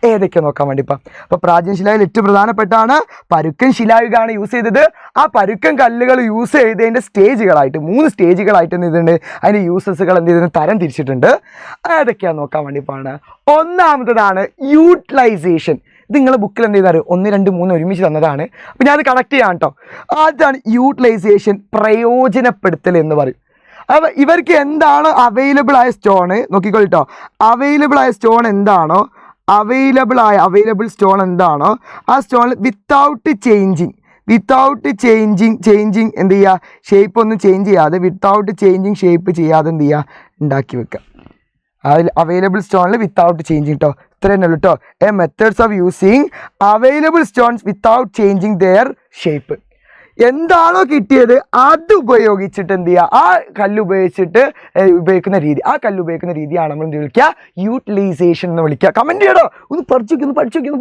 ഏതൊക്കെ നോക്കാൻ വേണ്ടി അപ്പോൾ പ്രാചീന ശിലായുഗം ഏറ്റവും പ്രധാനപ്പെട്ടാണ് പരുക്കൻ ശിലായുഗമാണ് യൂസ് ചെയ്തത്. ആ പരുക്കൻ കല്ലുകൾ യൂസ് ചെയ്തതിൻ്റെ സ്റ്റേജുകളായിട്ട് 3 സ്റ്റേജുകളായിട്ട് എന്ത് ചെയ്തിട്ടുണ്ട്? അതിൻ്റെ യൂസസുകൾ എന്ത് ചെയ്തിട്ടുണ്ട്? തരം തിരിച്ചിട്ടുണ്ട്. ഏതൊക്കെയാണ് നോക്കാൻ വേണ്ടി ഒന്നാമത്തതാണ് യൂട്ടിലൈസേഷൻ. ഇത് നിങ്ങളുടെ ബുക്കിൽ എന്ത് ചെയ്താൽ 1, 2, 3 ഒരുമിച്ച് തന്നതാണ്. അപ്പോൾ ഞാനത് കണക്ട് ചെയ്യാം കേട്ടോ. അതാണ് യൂട്ടിലൈസേഷൻ, പ്രയോജനപ്പെടുത്തൽ എന്ന് പറയും. അപ്പോൾ ഇവർക്ക് എന്താണ് അവൈലബിൾ ആയ സ്റ്റോൺ നോക്കിക്കോട്ടോ. അവൈലബിൾ സ്റ്റോൺ എന്താണോ ആ സ്റ്റോൺ വിത്തൗട്ട് ചേഞ്ചിങ് എന്ത് ചെയ്യുക? ഷേപ്പ് ഒന്നും ചേഞ്ച് ചെയ്യാതെ, വിത്തൗട്ട് ചേഞ്ചിങ് ഷേപ്പ് ചെയ്യാതെ എന്ത് ചെയ്യുക? ഉണ്ടാക്കി വെക്കുക. അവൈലബിൾ സ്റ്റോണിൽ വിത്തൗട്ട് ചേഞ്ചിങ് കേട്ടോ. ഇത്ര തന്നെ ഉള്ളൂ കേട്ടോ. Methods of using available stones without changing there shape. എന്താണോ കിട്ടിയത് അത് ഉപയോഗിച്ചിട്ട് എന്ത് ചെയ്യുക? ആ കല്ല് ഉപയോഗിക്കുന്ന രീതിയാണ് നമ്മൾ എന്ത് വിളിക്കുക? യൂട്ടിലൈസേഷൻ എന്ന് വിളിക്കുക. കമൻറ്റ് ചെയ്യണോ? ഒന്ന് പഠിച്ചു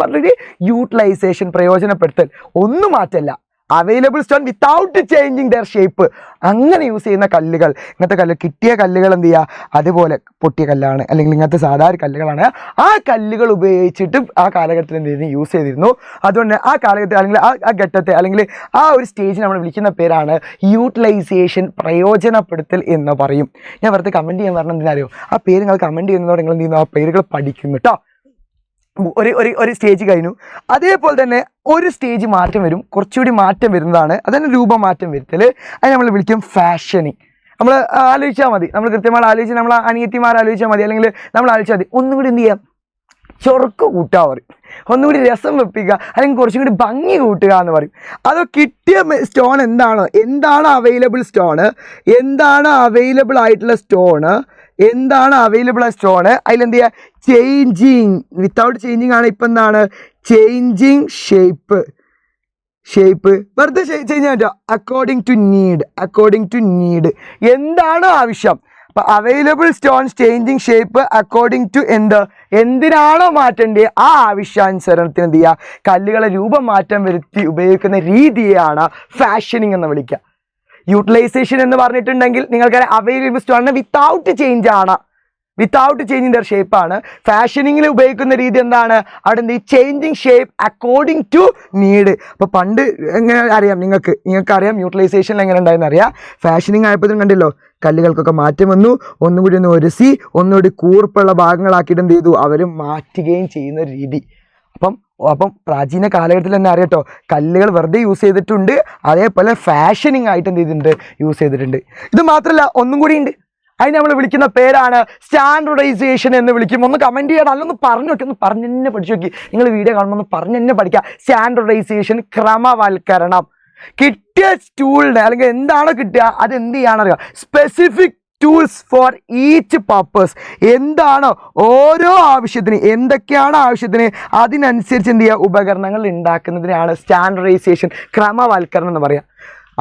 പറഞ്ഞിട്ട് യൂട്ടിലൈസേഷൻ, പ്രയോജനപ്പെടുത്തൽ. ഒന്നും മാറ്റല്ല, available stone without changing their shape. അങ്ങനെ യൂസ് ചെയ്യുന്ന കല്ലുകൾ, ഇങ്ങനത്തെ കല്ല് കിട്ടിയ കല്ലുകൾ എന്ത് ചെയ്യുക, അതുപോലെ പൊട്ടിയ കല്ലാണ് അല്ലെങ്കിൽ ഇങ്ങനത്തെ സാധാരണ കല്ലുകളാണ്, ആ കല്ലുകൾ ഉപയോഗിച്ചിട്ട് ആ കാലഘട്ടത്തിൽ എന്ത് ചെയ്തിരുന്നു, യൂസ് ചെയ്തിരുന്നു. അതുകൊണ്ട് ആ കാലഘട്ടത്തിൽ അല്ലെങ്കിൽ ആ ഘട്ടത്തെ അല്ലെങ്കിൽ ആ ഒരു സ്റ്റേജ് നമ്മൾ വിളിക്കുന്ന പേരാണ് യൂട്ടിലൈസേഷൻ, പ്രയോജനപ്പെടുത്തൽ എന്ന് പറയും. ഞാൻ വെറുതെ കമൻറ്റ് ചെയ്യാൻ പറഞ്ഞാൽ എന്തിനാറിയോ, ആ പേര് നിങ്ങൾ കമൻറ്റ് ചെയ്യുന്നതോടെ നിങ്ങൾ എന്ത് ചെയ്യുന്നു, ആ പേരുകൾ പഠിക്കുന്നു കേട്ടോ. ഒരു സ്റ്റേജ് കഴിഞ്ഞു. അതേപോലെ തന്നെ ഒരു സ്റ്റേജ് മാറ്റം വരും, കുറച്ചുകൂടി മാറ്റം വരുന്നതാണ് അതിന് രൂപമാറ്റം വരുത്തൽ. അത് നമ്മൾ വിളിക്കും ഫാഷനിങ്. നമ്മൾ ആലോചിച്ചാൽ മതി, നമ്മൾ കൃത്യമായി ആലോചിച്ച് നമ്മൾ അനിയത്തിമാർ ആലോചിച്ചാൽ മതി, അല്ലെങ്കിൽ നമ്മൾ ആലോചിച്ചാൽ മതി, ഒന്നും കൂടി എന്ത് ചെയ്യാം, ചൊറുക്ക് കൂട്ടുക പറയും, ഒന്നുകൂടി രസം വെപ്പിക്കുക, അല്ലെങ്കിൽ കുറച്ചും കൂടി ഭംഗി കൂട്ടുക എന്ന് പറയും. അതോ കിട്ടിയ സ്റ്റോൺ എന്താണ് അവൈലബിൾ സ്റ്റോണ്, എന്താണ് അവൈലബിൾ ആയിട്ടുള്ള സ്റ്റോണ്, എന്താണ് അവൈലബിൾ ആ സ്റ്റോണ്, അതിലെന്ത് ചെയ്യുക, ചേഞ്ചിങ്, വിത്തൗട്ട് ചേഞ്ചിങ് ആണ്. ഇപ്പം എന്താണ് ചേഞ്ചിങ് ഷേപ്പ് വെറുതെ ചേഞ്ച് ചെയ്യാൻ പറ്റുക. അക്കോർഡിംഗ് ടു നീഡ് എന്താണ് ആവശ്യം. അപ്പം available stones changing shape according to എന്തിനാണോ മാറ്റേണ്ടത് ആ ആവശ്യാനുസരണത്തിന് എന്ത് ചെയ്യുക, കല്ലുകളെ രൂപം മാറ്റം വരുത്തി ഉപയോഗിക്കുന്ന രീതിയാണ് ഫാഷനിങ് എന്ന് വിളിക്കുക. യൂട്ടിലൈസേഷൻ എന്ന് പറഞ്ഞിട്ടുണ്ടെങ്കിൽ നിങ്ങൾക്കറിയാം അവൈലബിൾ സ്റ്റോൺ വിത്തൗട്ട് ചേഞ്ച് ആണ്, വിത്തൗട്ട് ചേഞ്ചിങ് ദർ ഷേപ്പാണ്. ഫാഷനിങ്ങിൽ ഉപയോഗിക്കുന്ന രീതി എന്താണ്, അവിടെ എന്ത് changing shape according to need. അപ്പോൾ പണ്ട് എങ്ങനെ അറിയാം, നിങ്ങൾക്കറിയാം യൂട്ടിലൈസേഷനിൽ എങ്ങനെ ഉണ്ടായെന്ന് അറിയാം. ഫാഷനിങ് ആയപ്പോഴും കണ്ടല്ലോ, കല്ലുകൾക്കൊക്കെ മാറ്റം വന്നു, ഒന്നുകൂടി ഒന്ന് ഒരസി ഒന്നുകൂടി കൂർപ്പുള്ള ഭാഗങ്ങളാക്കിയിട്ട് എന്ത് ചെയ്തു, അവർ മാറ്റുകയും ചെയ്യുന്ന രീതി. അപ്പം പ്രാചീന കാലഘട്ടത്തിൽ തന്നെ അറിയാട്ടോ, കല്ലുകൾ വെറുതെ യൂസ് ചെയ്തിട്ടുണ്ട്, അതേപോലെ ഫാഷനിങ് ആയിട്ട് എന്ത് ചെയ്തിട്ടുണ്ട്, യൂസ് ചെയ്തിട്ടുണ്ട്. ഇത് മാത്രമല്ല ഒന്നും കൂടി ഉണ്ട്, അതിന് നമ്മൾ വിളിക്കുന്ന പേരാണ് സ്റ്റാൻഡർഡൈസേഷൻ എന്ന് വിളിക്കും. ഒന്ന് കമൻറ്റ് ചെയ്യണം, അല്ലൊന്ന് പറഞ്ഞു നോക്കി, ഒന്ന് പറഞ്ഞ് തന്നെ പഠിച്ചു നോക്കി. നിങ്ങൾ വീഡിയോ കാണുമ്പോൾ ഒന്ന് പറഞ്ഞ് തന്നെ പഠിക്കുക. സ്റ്റാൻഡർഡൈസേഷൻ, ക്രമവൽക്കരണം. കിട്ടിയ ടൂളിനെ അല്ലെങ്കിൽ എന്താണോ കിട്ടുക അത് എന്ത് ചെയ്യാനറിയാം, specific tools for each purpose. എന്താണോ ഓരോ ആവശ്യത്തിന്, എന്തൊക്കെയാണോ ആവശ്യത്തിന് അതിനനുസരിച്ച് എന്ത് ചെയ്യുക, ഉപകരണങ്ങൾ ഉണ്ടാക്കുന്നതിനാണ് സ്റ്റാൻഡർഡൈസേഷൻ, ക്രമവൽക്കരണം എന്ന് പറയുക.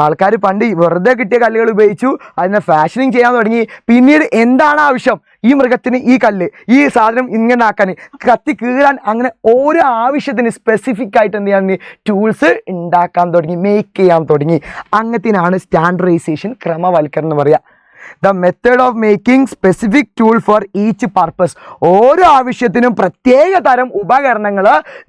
ആൾക്കാർ പണ്ട് വെറുതെ കിട്ടിയ കല്ലുകൾ ഉപയോഗിച്ചു, അതിനെ ഫാഷനിങ് ചെയ്യാൻ തുടങ്ങി. പിന്നീട് എന്താണ് ആവശ്യം, ഈ മൃഗത്തിന് ഈ കല്ല്, ഈ സാധനം ഇങ്ങനെ ആക്കാൻ, കത്തി കീറാൻ, അങ്ങനെ ഓരോ ആവശ്യത്തിന് സ്പെസിഫിക് ആയിട്ട് എന്ത് ചെയ്യാൻ ടൂൾസ് ഉണ്ടാക്കാൻ തുടങ്ങി, മേക്ക് ചെയ്യാൻ തുടങ്ങി. അങ്ങനത്തിനാണ് സ്റ്റാൻഡർഡൈസേഷൻ, ക്രമവൽക്കരണം എന്ന് പറയുക. The method of making specific tool for each purpose. ഓരോ ആവശ്യത്തിനും പ്രത്യേക തരം ഉപകരണങ്ങൾ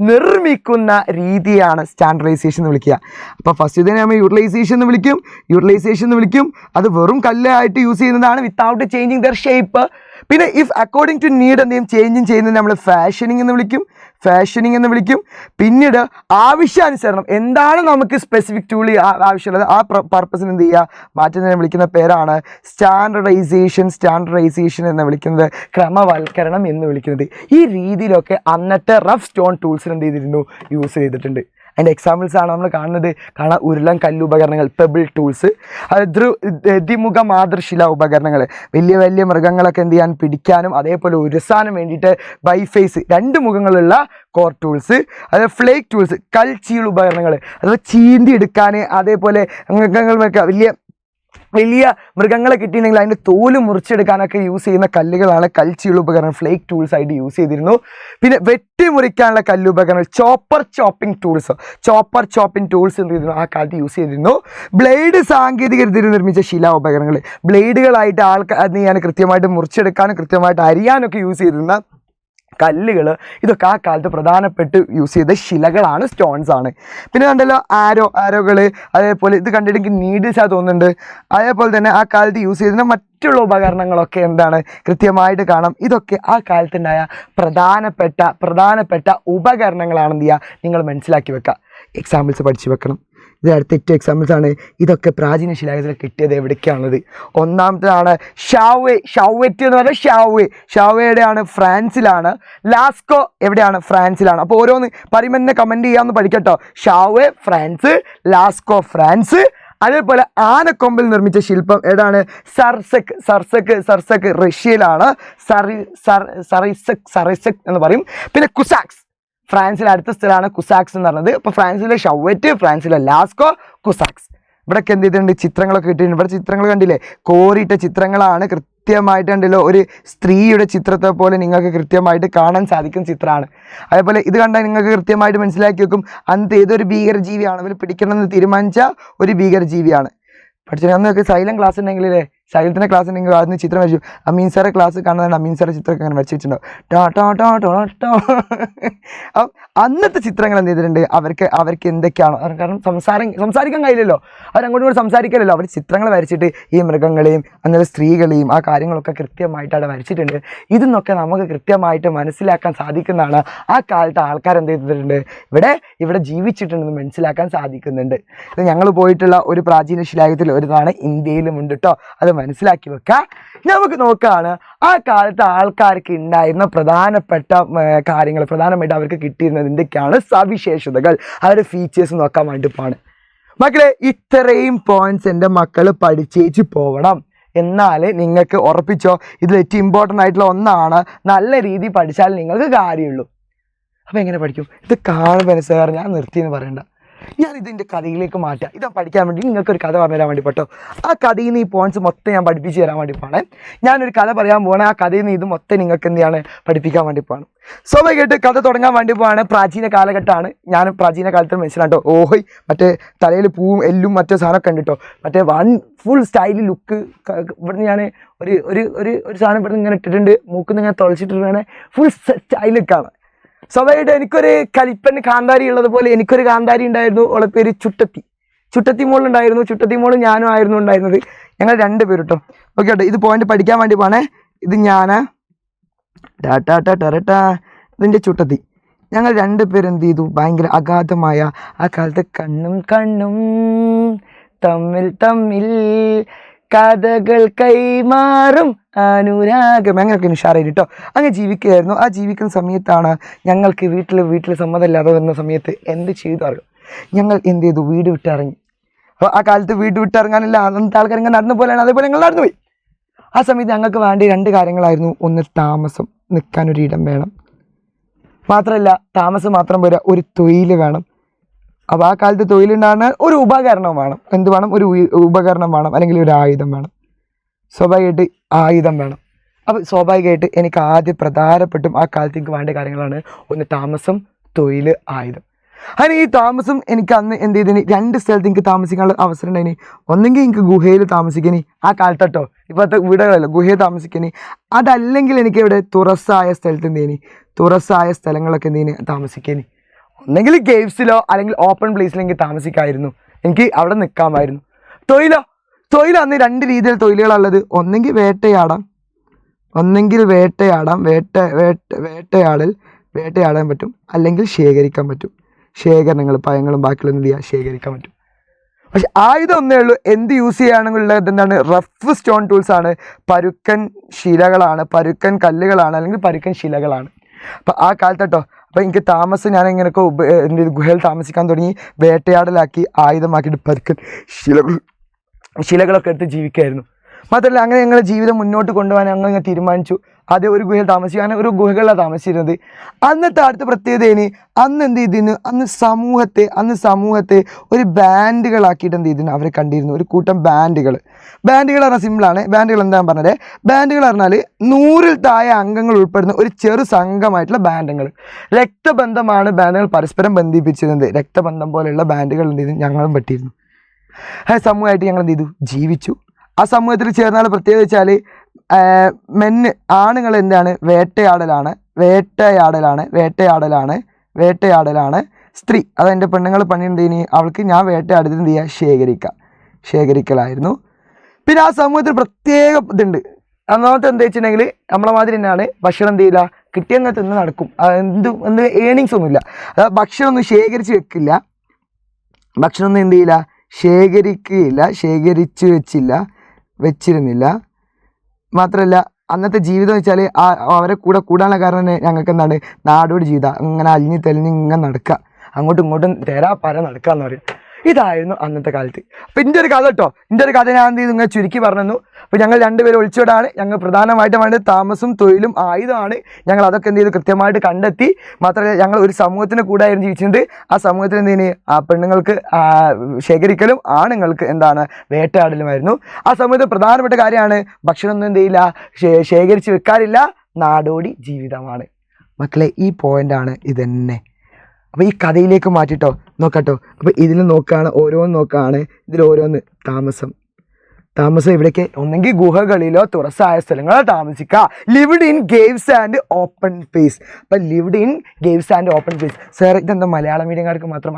നിർമ്മിക്കുന്ന രീതിയാണ് സ്റ്റാൻഡർഡൈസേഷൻ എന്ന് വിളിക്കുക. അപ്പോൾ ഫസ്റ്റ് ഇതിനെ നമ്മൾ യൂട്ടിലൈസേഷൻ എന്ന് വിളിക്കും. അത് വെറും കല്ലായിട്ട് യൂസ് ചെയ്യുന്നതാണ്, വിത്തൗട്ട് ചേഞ്ചിങ് ദർ ഷേപ്പ്. പിന്നെ ഇഫ് അക്കോർഡിംഗ് ടു നീഡ് എന്തെങ്കിലും ചേഞ്ചിങ് ചെയ്യുന്നത് നമ്മൾ ഫാഷനിങ് എന്ന് വിളിക്കും. പിന്നീട് ആവശ്യാനുസരണം എന്താണ് നമുക്ക് സ്പെസിഫിക് ടൂൾ ആവശ്യമുള്ളത് ആ പർപ്പസിന് എന്ത് ചെയ്യുക, മാറ്റുന്നതിനെ വിളിക്കുന്ന പേരാണ് സ്റ്റാൻഡർഡൈസേഷൻ എന്ന് വിളിക്കുന്നത്, ക്രമവൽക്കരണം എന്ന് വിളിക്കുന്നത്. ഈ രീതിയിലൊക്കെ അന്നത്തെ റഫ് സ്റ്റോൺ ടൂൾസിന് എന്ത് ചെയ്തിരുന്നു, യൂസ് ചെയ്തിട്ടുണ്ട്. അതിൻ്റെ എക്സാമ്പിൾസ് ആണ് നമ്മൾ കാണാൻ ഉരുളൻ കല്ലുപകരണങ്ങൾ, പെബിൾ ടൂൾസ്, അത് ദ്വിമുഖ മാതൃശില ഉപകരണങ്ങൾ, വലിയ മൃഗങ്ങളൊക്കെ എന്ത് ചെയ്യാൻ പിടിക്കാനും അതേപോലെ ഉരസാനും വേണ്ടിയിട്ട് ബൈഫേസ് 2 മുഖങ്ങളുള്ള കോർ ടൂൾസ്, അതേപോലെ ഫ്ലേക്ക് ടൂൾസ്, കൽച്ചീൾ ഉപകരണങ്ങൾ, അതുപോലെ ചീന്തി എടുക്കാൻ, അതേപോലെ വലിയ മൃഗങ്ങളെ കിട്ടിയിട്ടുണ്ടെങ്കിൽ അതിൻ്റെ തോല് മുറിച്ചെടുക്കാനൊക്കെ യൂസ് ചെയ്യുന്ന കല്ലുകളാണ് കൽച്ചീൾ ഉപകരണം, ഫ്ലേക്ക് ടൂൾസ് ആയിട്ട് യൂസ് ചെയ്തിരുന്നു. പിന്നെ വെട്ടിമുറിക്കാനുള്ള കല്ലുപകരണങ്ങൾ, ചോപ്പർ ചോപ്പിംഗ് ടൂൾസ് എന്ത് ചെയ്തിരുന്നു, ആ കാലത്ത് യൂസ് ചെയ്തിരുന്നു. ബ്ലേഡ് സാങ്കേതിക വിദ്യയിൽ നിർമ്മിച്ച ശിലാ ഉപകരണങ്ങൾ, ബ്ലേഡുകളായിട്ട് അത് ചെയ്യാൻ കൃത്യമായിട്ട് മുറിച്ചെടുക്കാനും കൃത്യമായിട്ട് അരിയാനൊക്കെ യൂസ് ചെയ്തിരുന്ന കല്ലുകൾ, ഇതൊക്കെ ആ കാലത്ത് പ്രധാനപ്പെട്ട് യൂസ് ചെയ്ത ശിലകളാണ്, സ്റ്റോൺസ് ആണ്. പിന്നെ കണ്ടല്ലോ ആരോകൾ, അതേപോലെ ഇത് കണ്ടിട്ട് നീഡിൽസ് തോന്നുന്നുണ്ട്. അതേപോലെ തന്നെ ആ കാലത്ത് യൂസ് ചെയ്തിരുന്ന മറ്റുള്ള ഉപകരണങ്ങളൊക്കെ എന്താണ് കൃത്യമായിട്ട് കാണാം. ഇതൊക്കെ ആ കാലത്തുണ്ടായ പ്രധാനപ്പെട്ട ഉപകരണങ്ങളാണെന്ന് ചെയ്യുക, നിങ്ങൾ മനസ്സിലാക്കി വെക്കുക, എക്സാമ്പിൾസ് പഠിച്ചു വെക്കണം. ഇത് അടുത്ത 8 എക്സാമ്പിൾസ് ആണ്. ഇതൊക്കെ പ്രാചീന ശിലായുഗത്തിൽ കിട്ടിയത് എവിടേക്കാണുള്ളത്. ഒന്നാമത്തേതാണ് ഷൗവെറ്റ് എന്ന് പറഞ്ഞാൽ ഷാവയുടെയാണ്, ഫ്രാൻസിലാണ്. ലാസ്കോ എവിടെയാണ്, ഫ്രാൻസിലാണ്. അപ്പോൾ ഓരോന്ന് പറയുമ്പോൾ തന്നെ കമൻറ്റ് ചെയ്യാമെന്ന് പഠിക്കട്ടോ. ഷാവെ ഫ്രാൻസ്, ലാസ്കോ ഫ്രാൻസ്. അതേപോലെ ആനക്കൊമ്പിൽ നിർമ്മിച്ച ശില്പം ഏതാണ്, സർസക്ക് റഷ്യയിലാണ്, സറിസക് എന്ന് പറയും. പിന്നെ കുസാക്സ്, ഫ്രാൻസിലെ അടുത്ത സ്ഥലമാണ് കുസാക്സ് എന്ന് പറയുന്നത്. അപ്പോൾ ഫ്രാൻസിലെ ഷൗവെറ്റ്, ഫ്രാൻസിലെ ലാസ്കോ, കുസാക്സ്. ഇവിടെയൊക്കെ എന്ത് ചെയ്തിട്ടുണ്ട്, ചിത്രങ്ങളൊക്കെ ഇട്ടിട്ടുണ്ട്. ഇവിടെ ചിത്രങ്ങൾ കണ്ടില്ലേ, കോറിയിട്ട ചിത്രങ്ങളാണ്. കൃത്യമായിട്ട് കണ്ടല്ലോ, ഒരു സ്ത്രീയുടെ ചിത്രത്തെ പോലെ നിങ്ങൾക്ക് കൃത്യമായിട്ട് കാണാൻ സാധിക്കുന്ന ചിത്രമാണ്. അതേപോലെ ഇത് കണ്ടാൽ നിങ്ങൾക്ക് കൃത്യമായിട്ട് മനസ്സിലാക്കി വെക്കും അന്നത്തെ ഏതൊരു ഭീകരജീവിയാണ് അവർ പിടിക്കണമെന്ന് തീരുമാനിച്ച ഒരു ഭീകരജീവിയാണ്. പഠിച്ചത് അന്നൊക്കെ സൈലം ക്ലാസ് ഉണ്ടെങ്കിലേ, സൈലത്തിൻ്റെ ക്ലാസ് ഉണ്ടെങ്കിൽ അതിന് ചിത്രം വരച്ചു. അമീൻ സാറെ ക്ലാസ് കാണുന്നതാണ് അമീൻ സാറെ ചിത്രമൊക്കെ അങ്ങനെ വരച്ച് വെച്ചിട്ടുണ്ടാവും. അപ്പം അന്നത്തെ ചിത്രങ്ങൾ എന്ത് ചെയ്തിട്ടുണ്ട്, അവർക്ക് എന്തൊക്കെയാണോ, കാരണം സംസാരിക്കാൻ കഴിയില്ലല്ലോ, അവരങ്ങോട്ടും ഇങ്ങോട്ട് സംസാരിക്കില്ലല്ലോ, അവർ ചിത്രങ്ങൾ വരച്ചിട്ട് ഈ മൃഗങ്ങളെയും അന്നത്തെ സ്ത്രീകളെയും ആ കാര്യങ്ങളൊക്കെ കൃത്യമായിട്ട് അവിടെ വരച്ചിട്ടുണ്ട്. ഇതെന്നൊക്കെ നമുക്ക് കൃത്യമായിട്ട് മനസ്സിലാക്കാൻ സാധിക്കുന്നതാണ്. ആ കാലത്ത് ആൾക്കാർ എന്ത് ചെയ്തിട്ടുണ്ട്, ഇവിടെ ജീവിച്ചിട്ടുണ്ടെന്ന് മനസ്സിലാക്കാൻ സാധിക്കുന്നുണ്ട്. ഇത് ഞങ്ങൾ പോയിട്ടുള്ള ഒരു പ്രാചീന ശിലായുഗത്തിൽ ഒരുതാണ്, ഇന്ത്യയിലുമുണ്ട് കേട്ടോ, അത് മനസ്സിലാക്കി വെക്കുക. നമുക്ക് നോക്കുകയാണ് ആ കാലത്ത് ആൾക്കാർക്ക് ഉണ്ടായിരുന്ന പ്രധാനപ്പെട്ട കാര്യങ്ങൾ, പ്രധാനമായിട്ട് അവർക്ക് കിട്ടിയിരുന്നത് എന്തൊക്കെയാണ് സവിശേഷതകൾ, അവരുടെ ഫീച്ചേഴ്സ് നോക്കാൻ വേണ്ടിയിട്ടാണ്. മക്കളെ ഇത്രയും പോയിന്റ്സ് എൻ്റെ മക്കൾ പഠിച്ചേച്ച് പോകണം. എന്നാൽ നിങ്ങൾക്ക് ഉറപ്പിച്ചോ, ഇതിൽ ഏറ്റവും ഇമ്പോർട്ടൻ്റ് ആയിട്ടുള്ള ഒന്നാണ്. നല്ല രീതിയിൽ പഠിച്ചാൽ നിങ്ങൾക്ക് കാര്യമുള്ളൂ. അപ്പോൾ എങ്ങനെ പഠിക്കും? ഇത് കാണുമ്പോൾ സാർ ഞാൻ നിർത്തിയെന്ന് പറയണ്ട, ഞാൻ ഇതിൻ്റെ കഥയിലേക്ക് മാറ്റാം. ഇത് പഠിക്കാൻ വേണ്ടി നിങ്ങൾക്കൊരു കഥ പറഞ്ഞു തരാൻ വേണ്ടി പെട്ടോ. ആ കഥയിൽ നിന്ന് ഈ പോയിന്റ്സ് മൊത്തം ഞാൻ പഠിപ്പിച്ച് തരാൻ വേണ്ടി പോകണേ. ഞാനൊരു കഥ പറയാൻ പോകണേ, ആ കഥയിൽ നിന്ന് ഇത് മൊത്തം നിങ്ങൾക്ക് എന്ത് ചെയ്യാണ്, പഠിപ്പിക്കാൻ വേണ്ടി പോകണം. സ്വാഭാവികമായിട്ട് കഥ തുടങ്ങാൻ വേണ്ടി പോവാണ്. പ്രാചീന കാലഘട്ടമാണ്. ഞാൻ പ്രാചീന കാലത്ത് മനസ്സിലാട്ടോ. ഓഹോയ് മറ്റേ തലയിൽ പൂവും എല്ലും മറ്റേ സാധനമൊക്കെ ഉണ്ട് കേട്ടോ. മറ്റേ ഫുൾ സ്റ്റൈൽ ലുക്ക്. ഇവിടുന്ന് ഞാൻ ഒരു സാധനം ഇവിടുന്ന് ഇങ്ങനെ ഇട്ടിട്ടുണ്ട്, മൂക്കിന്ന് ഇങ്ങനെ തുളച്ചിട്ടിട്ടാണ്, ഫുൾ സ്റ്റൈൽ ലുക്കാണ്. സ്വാഭാവികമായിട്ട് എനിക്കൊരു കലിപ്പൻ കാന്താരി ഉള്ളത് പോലെ എനിക്കൊരു കാന്താരി ഉണ്ടായിരുന്നു. അവളെ പേര് ചുട്ടത്തി മോളുണ്ടായിരുന്നു. ചുട്ടത്തി മോളും ഞാനും ആയിരുന്നു ഉണ്ടായിരുന്നത്. ഞങ്ങൾ 2 പേര് കേട്ടോ. ഓക്കെ കേട്ടോ, ഇത് പോയിന്റ് പഠിക്കാൻ വേണ്ടി പോണേ. ഇത് ഞാനാ ഇതിൻ്റെ ചുട്ടത്തി. ഞങ്ങൾ 2 പേര് എന്ത് ചെയ്തു, ഭയങ്കര അഗാധമായ ആ കാലത്ത് കണ്ണും തമ്മിൽ കഥകൾ കൈമാറും അനുരാഗം അങ്ങനെയൊക്കെ ഉഷാറായിട്ട് കേട്ടോ അങ്ങനെ ജീവിക്കുകയായിരുന്നു. ആ ജീവിക്കുന്ന സമയത്താണ് ഞങ്ങൾക്ക് വീട്ടിൽ സമ്മതമില്ലാതെ വന്ന സമയത്ത് എന്ത് ചെയ്തു അറിയാം, ഞങ്ങൾ എന്ത് ചെയ്തു, വീട് വിട്ടിറങ്ങി. അപ്പോൾ ആ കാലത്ത് വീട് വിട്ടിറങ്ങാനില്ല, അന്നത്തെ ആൾക്കാർ ഇങ്ങനെ നടന്നു പോലെയാണ്, അതേപോലെ ഞങ്ങൾ നടന്നുപോയി. ആ സമയത്ത് ഞങ്ങൾക്ക് വേണ്ടി 2 കാര്യങ്ങളായിരുന്നു. ഒന്ന്, താമസം, നിൽക്കാനൊരു ഇടം വേണം. മാത്രമല്ല താമസം മാത്രം പോരാ, ഒരു തൊഴിൽ വേണം. അപ്പോൾ ആ കാലത്ത് തൊഴിലുണ്ടാകുന്ന ഒരു ഉപകരണം വേണം. എന്ത് വേണം? ഒരു ഉപകരണം വേണം, അല്ലെങ്കിൽ ഒരു ആയുധം വേണം. സ്വാഭാവികമായിട്ട് ആയുധം വേണം. അപ്പോൾ സ്വാഭാവികമായിട്ട് എനിക്ക് ആദ്യം പ്രധാനപ്പെട്ടും ആ കാലത്ത് എനിക്ക് വേണ്ട കാര്യങ്ങളാണ്. ഒന്ന് താമസം, തൊഴിൽ, ആയുധം. അങ്ങനെ ഈ താമസം എനിക്ക് അന്ന് എന്ത് ചെയ്തിന്, 2 സ്ഥലത്ത് എനിക്ക് താമസിക്കാനുള്ള അവസരം ഉണ്ടായിന്. ഒന്നെങ്കിൽ എനിക്ക് ഗുഹയിൽ താമസിക്കനി, ആ കാലത്തട്ടോ ഇപ്പോഴത്തെ വീടുകളല്ല, ഗുഹയിൽ താമസിക്കനി. അതല്ലെങ്കിൽ എനിക്ക് ഇവിടെ തുറസ്സായ സ്ഥലത്ത് എന്തേനി, തുറസ്സായ സ്ഥലങ്ങളൊക്കെ എന്തേനി താമസിക്കനി. ഒന്നെങ്കിൽ കേവ്സിലോ അല്ലെങ്കിൽ ഓപ്പൺ പ്ലേസിലോ എനിക്ക് താമസിക്കാമായിരുന്നു, എനിക്ക് അവിടെ നിൽക്കാമായിരുന്നു. തൊഴിൽ അന്ന് 2 രീതിയിൽ തൊഴിലുകളുള്ളത്. ഒന്നെങ്കിൽ വേട്ടയാടാൻ പറ്റും, അല്ലെങ്കിൽ ശേഖരിക്കാൻ പറ്റും. ശേഖരണങ്ങൾ, പഴങ്ങളും ബാക്കിയുള്ള എന്ത് ചെയ്യുക, ശേഖരിക്കാൻ പറ്റും. പക്ഷെ ആയുധം ഒന്നേ ഉള്ളൂ. എന്ത് യൂസ് ചെയ്യുകയാണെന്നുള്ളത് എന്താണ്, റഫ് സ്റ്റോൺ ടൂൾസ് ആണ്, പരുക്കൻ ശിലകളാണ്, പരുക്കൻ കല്ലുകളാണ്, അല്ലെങ്കിൽ പരുക്കൻ ശിലകളാണ്. അപ്പം ആ കാലത്തട്ടോ അപ്പോൾ എനിക്ക് താമസം ഞാൻ ഇങ്ങനെയൊക്കെ എന്ത് ചെയ്തു, ഗുഹയിൽ താമസിക്കാൻ തുടങ്ങി. വേട്ടയാടലാക്കി ആയുധമാക്കിയിട്ട് പരുക്കൻ ശിലകളൊക്കെ എടുത്ത് ജീവിക്കുകയായിരുന്നു. മാത്രമല്ല അങ്ങനെ ഞങ്ങളുടെ ജീവിതം മുന്നോട്ട് കൊണ്ടുപോകാൻ ഞങ്ങൾ തീരുമാനിച്ചു. ആദ്യം ഒരു ഗുഹയിൽ താമസിക്കാൻ, ഒരു ഗുഹകളിലാണ് താമസിച്ചിരുന്നത്. അന്നത്തെ അടുത്ത പ്രത്യേകത ഇനി അന്ന് എന്ത് ചെയ്തിരുന്നു, അന്ന് സമൂഹത്തെ ഒരു ബാൻഡുകളാക്കിയിട്ട് എന്ത് ചെയ്തിരുന്നു, അവർ കണ്ടിരുന്നു. ഒരു കൂട്ടം ബാൻഡുകൾ പറഞ്ഞാൽ സിമ്പിളാണ്. ബാൻഡുകൾ എന്താണെന്ന് പറഞ്ഞത്, ബാൻഡുകൾ പറഞ്ഞാൽ 100-ൽ താഴെ അംഗങ്ങൾ ഉൾപ്പെടുന്ന ഒരു ചെറു സംഘമായിട്ടുള്ള ബാൻഡുകൾ. രക്തബന്ധമാണ് ബാൻഡുകൾ പരസ്പരം ബന്ധിപ്പിച്ചിരുന്നത്. രക്തബന്ധം പോലെയുള്ള ബാൻഡുകൾ എന്ത് ചെയ്തു, ഞങ്ങളും പറ്റിയിരുന്നു. സമൂഹമായിട്ട് ഞങ്ങൾ എന്ത് ചെയ്തു, ജീവിച്ചു. ആ സമൂഹത്തിൽ ചേർന്നാൽ പ്രത്യേകത വെച്ചാൽ ആണുങ്ങൾ എന്താണ്, വേട്ടയാടലാണ്. സ്ത്രീ അതെൻ്റെ പെണ്ണുങ്ങൾ പണിയുണ്ടേനി, അവൾക്ക് ഞാൻ വേട്ടയാടിയത് എന്ത് ചെയ്യുക, ശേഖരിക്കലായിരുന്നു. പിന്നെ ആ സമൂഹത്തിൽ പ്രത്യേക ഇതുണ്ട്. ഒന്നാമത്തെ എന്താ വെച്ചിട്ടുണ്ടെങ്കിൽ നമ്മളെ മാതിരി തന്നെയാണ്. ഭക്ഷണം എന്ത് ചെയ്യില്ല, കിട്ടിയങ്ങ് തിന്ന് നടക്കും. എന്ത് ഏണിങ്സ് ഒന്നുമില്ല. അതായത് ഭക്ഷണം ഒന്നും ശേഖരിച്ച് വെക്കില്ല, ഭക്ഷണമൊന്നും എന്ത് ചെയ്യില്ല, വെച്ചിരുന്നില്ല. മാത്രമല്ല അന്നത്തെ ജീവിതം വെച്ചാൽ അവരെ കൂടാനുള്ള കാരണം തന്നെ ഞങ്ങൾക്ക് എന്താണ്, നാടോടി ജീവിതം. അങ്ങനെ അലിഞ്ഞ് തെളിഞ്ഞ് ഇങ്ങനെ നടക്കുക, അങ്ങോട്ടും ഇങ്ങോട്ടും തരാ പര നടക്കുക എന്ന് പറയും. ഇതായിരുന്നു അന്നത്തെ കാലത്ത്. അപ്പോൾ ഇതിൻ്റെ ഒരു കഥ കേട്ടോ, ഇതിൻ്റെ ഒരു കഥ ഞാൻ എന്ത് ചെയ്തു നിങ്ങൾ ചുരുക്കി പറഞ്ഞു. അപ്പോൾ ഞങ്ങൾ രണ്ടുപേരും ഒളിച്ചോടാണ്. ഞങ്ങൾ പ്രധാനമായിട്ടും വേണ്ടത് താമസം, തൊഴിലും ആയുധമാണ്. ഞങ്ങൾ അതൊക്കെ എന്ത് ചെയ്തു കൃത്യമായിട്ട് കണ്ടെത്തി. മാത്രമല്ല ഞങ്ങൾ ഒരു സമൂഹത്തിന് കൂടായിരുന്നു ജീവിച്ചിട്ടുണ്ട്. ആ സമൂഹത്തിൽ എന്ത് ചെയ്യുന്നത്, ആ പെണ്ണുങ്ങൾക്ക് ശേഖരിക്കലും ആണുങ്ങൾക്ക് എന്താണ് വേട്ടയാടലുമായിരുന്നു. ആ സമയത്ത് പ്രധാനപ്പെട്ട കാര്യമാണ് ഭക്ഷണം ഒന്നും എന്ത് ചെയ്യില്ല, ശേഖരിച്ച് വെക്കാറില്ല, നാടോടി ജീവിതമാണ്. മക്കളെ ഈ പോയിൻ്റാണ് ഇതന്നെ. അപ്പോൾ ഈ കഥയിലേക്ക് മാറ്റിട്ടോ നോക്കാട്ടോ. അപ്പോൾ ഇതിൽ നോക്കുകയാണ്, ഓരോന്ന് നോക്കുകയാണ്, ഇതിൽ ഓരോന്ന് താമസം ഇവിടേക്ക് ഒന്നെങ്കിൽ ഗുഹകളിലോ തുറസായ സ്ഥലങ്ങളോ താമസിക്കുക. Lived in caves and open space. അപ്പം lived in caves and open space. Sir ഇതെന്താ മലയാളം മീഡിയംകാർക്ക് മാത്രം,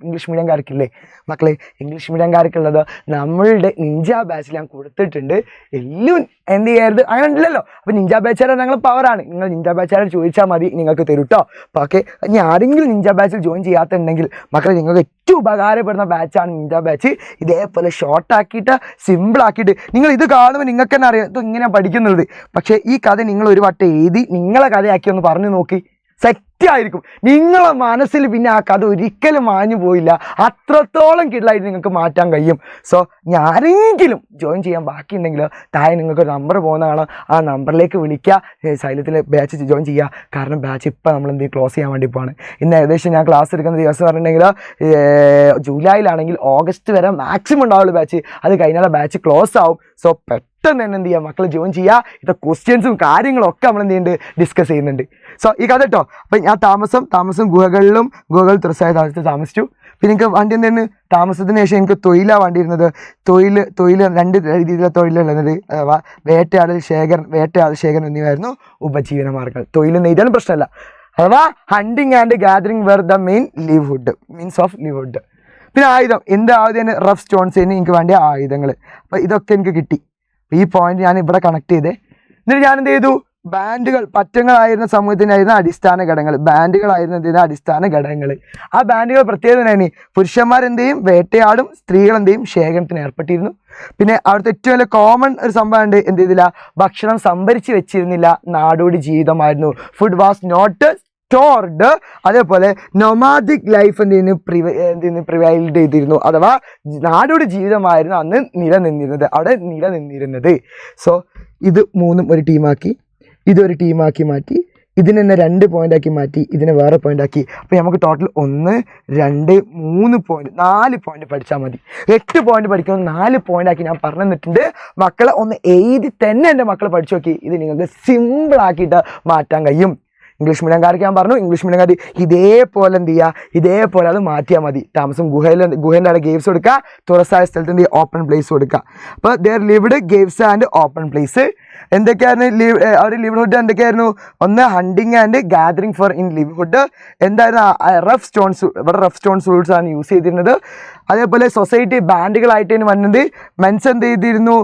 ഇംഗ്ലീഷ് മീഡിയംകാർക്കില്ലേ? മക്കളെ ഇംഗ്ലീഷ് മീഡിയംകാർക്കുള്ളത് നമ്മളുടെ നിഞ്ച ബാച്ചിൽ ഞാൻ കൊടുത്തിട്ടുണ്ട്. എല്ലാം എന്ത് ചെയ്യരുത് അങ്ങനെ ഉണ്ടല്ലോ. അപ്പോൾ നിഞ്ച ബാച്ചുകാരെ ഞങ്ങൾ പവറാണ്. നിങ്ങൾ നിഞ്ച ബാച്ചുകാരെ ചോദിച്ചാൽ മതി, നിങ്ങൾക്ക് തരും കേട്ടോ. അപ്പോൾ ഓക്കെ, ഇനി ആരെങ്കിലും നിഞ്ച ബാച്ചിൽ ജോയിൻ ചെയ്യാത്തുണ്ടെങ്കിൽ മക്കളെ നിങ്ങൾക്ക് ഏറ്റവും ഉപകാരപ്പെടുന്ന ബാച്ചാണ് നിഞ്ച ബാച്ച്. ഇതേപോലെ ഷോർട്ടാക്കിയിട്ട് സിമ്പിളാക്കിയിട്ട് നിങ്ങൾ ഇത് കാണുമ്പോൾ നിങ്ങൾക്ക് തന്നെ അറിയാം ഇത് ഇങ്ങനെ പഠിക്കുന്നുള്ളത്. പക്ഷേ ഈ കഥ നിങ്ങൾ ഒരു വട്ടം എഴുതി നിങ്ങളെ കഥയാക്കി ഒന്ന് പറഞ്ഞു നോക്കി, സെറ്റായിരിക്കും. നിങ്ങളെ മനസ്സിൽ പിന്നെ ആ കഥ ഒരിക്കലും മാഞ്ഞു പോയില്ല. അത്രത്തോളം കിടലായിട്ട് നിങ്ങൾക്ക് മാറ്റാൻ കഴിയും. സോ ആരെങ്കിലും ജോയിൻ ചെയ്യാൻ ബാക്കിയുണ്ടെങ്കിലോ താഴെ നിങ്ങൾക്ക് ഒരു നമ്പർ പോകുന്നതാണ്, ആ നമ്പറിലേക്ക് വിളിക്കുക, സൈലത്തിലെ ബാച്ച് ജോയിൻ ചെയ്യുക. കാരണം ബാച്ച് ഇപ്പം നമ്മൾ എന്തെങ്കിലും ക്ലോസ് ചെയ്യാൻ വേണ്ടി പോവാണ്. ഇന്ന് ഏകദേശം ഞാൻ ക്ലാസ് എടുക്കുന്ന ദിവസം പറഞ്ഞിട്ടുണ്ടെങ്കിൽ ജൂലൈയിലാണെങ്കിൽ ഓഗസ്റ്റ് വരെ മാക്സിമം ഉണ്ടാവുള്ളൂ ബാച്ച്. അത് കഴിഞ്ഞാൽ ബാച്ച് ക്ലോസ് ആവും. സോ പെട്ടെന്ന് തന്നെ എന്ത് ചെയ്യുക, മക്കൾ ജോയിൻ ചെയ്യുക. ഇത് ക്വസ്റ്റ്യൻസും കാര്യങ്ങളും ഒക്കെ നമ്മൾ എന്ത് ചെയ്യുന്നുണ്ട്, ഡിസ്കസ് ചെയ്യുന്നുണ്ട്. സോ ഈ കഥ കേട്ടോ. അപ്പം ഞാൻ താമസം ഗുഹകൾ തുറസായ താമസത്തിൽ താമസിച്ചു. പിന്നെ എനിക്ക് വണ്ടി എന്താണ്, താമസത്തിന് ശേഷം എനിക്ക് തൊഴിലാണ് വേണ്ടിയിരുന്നത്. തൊഴിൽ രണ്ട് രീതിയിലുള്ള തൊഴിലുള്ളത്, അഥവാ വേട്ടയാടൽ ശേഖരം എന്നിവയായിരുന്നു ഉപജീവന മാർഗ്ഗങ്ങൾ. തൊഴിൽ നെയ്താലും പ്രശ്നമല്ല, അഥവാ hunting and gathering were the main means of livelihood. പിന്നെ ആയുധം, എന്ത് ആയുധം, റഫ് സ്റ്റോൺസ് എനിക്ക് വേണ്ടിയ ആയുധങ്ങൾ. അപ്പോൾ ഇതൊക്കെ എനിക്ക് കിട്ടി. ഈ പോയിന്റ് ഞാൻ ഇവിടെ കണക്ട് ചെയ്തേ. എന്നിട്ട് ഞാൻ എന്ത് ചെയ്തു, ബാൻഡുകൾ, പറ്റങ്ങളായിരുന്ന സമൂഹത്തിനായിരുന്ന അടിസ്ഥാന ഘടകങ്ങൾ. ആ ബാൻഡുകൾ പ്രത്യേകതയാണ്, പുരുഷന്മാരെന്ത് ചെയ്യും, വേട്ടയാടും, സ്ത്രീകൾ എന്ത് ചെയ്യും, ശേഖരത്തിന് ഏർപ്പെട്ടിരുന്നു. പിന്നെ അവിടുത്തെ ഏറ്റവും വലിയ കോമൺ ഒരു സംഭവം ഉണ്ട്, എന്ത് ചെയ്തില്ല, ഭക്ഷണം സംഭരിച്ച് വെച്ചിരുന്നില്ല, നാടോടി ജീവിതമായിരുന്നു. Food was not stored. അതേപോലെ നൊമാഡിക് ലൈഫ് പ്രിവൈൽഡ് ചെയ്തിരുന്നു, അഥവാ നാടോടി ജീവിതമായിരുന്നു അന്ന് നിലനിന്നിരുന്നത്. സോ ഇത് മൂന്നും ഒരു ടീമാക്കി, ഇതൊരു ടീമാക്കി മാറ്റി, ഇതിനെ തന്നെ 2 പോയിൻ്റാക്കി മാറ്റി, ഇതിനെ വേറെ പോയിൻ്റാക്കി. അപ്പോൾ നമുക്ക് ടോട്ടൽ 1, 2, 3 പോയിന്റ്, 4 പോയിന്റ് പഠിച്ചാൽ മതി. 8 പോയിന്റ് പഠിക്കണം, 4 പോയിൻ്റാക്കി ഞാൻ പറഞ്ഞു തന്നിട്ടുണ്ട്. മക്കളെ ഒന്ന് എഴുതി തന്നെ എൻ്റെ മക്കൾ പഠിച്ചു നോക്കി. ഇത് നിങ്ങൾക്ക് സിമ്പിളാക്കിയിട്ട് മാറ്റാൻ കഴിയും. ഇംഗ്ലീഷ് മീഡിയംകാർക്ക് ഞാൻ പറഞ്ഞു, ഇംഗ്ലീഷ് മീഡിയംകാർ ഇതേപോലെ എന്ത് ചെയ്യുക, ഇതേപോലെ അത് മാറ്റിയാൽ മതി. താമസം ഗുഹേൻ്റെ അവിടെ ഗേവ്സ് കൊടുക്കുക, തുറസായ സ്ഥലത്ത് എന്ത് ചെയ്യുക, ഓപ്പൺ പ്ലേസ് കൊടുക്കുക. അപ്പോൾ there lived caves and open place. എന്തൊക്കെയായിരുന്നു അവർ ലിവ്ഹുഡ്, എന്തൊക്കെയായിരുന്നു, ഒന്ന് hunting and gathering for in livelihood. എന്തായിരുന്നു, റഫ് സ്റ്റോൺസ്, ഇവിടെ റഫ് സ്റ്റോൺസ് റൂൾസ് ആണ് യൂസ് ചെയ്തിരുന്നത്. അതേപോലെ സൊസൈറ്റി ബാൻഡുകളായിട്ടാണ് വന്നത്. മെൻസ് എന്ത് ചെയ്തിരുന്നു,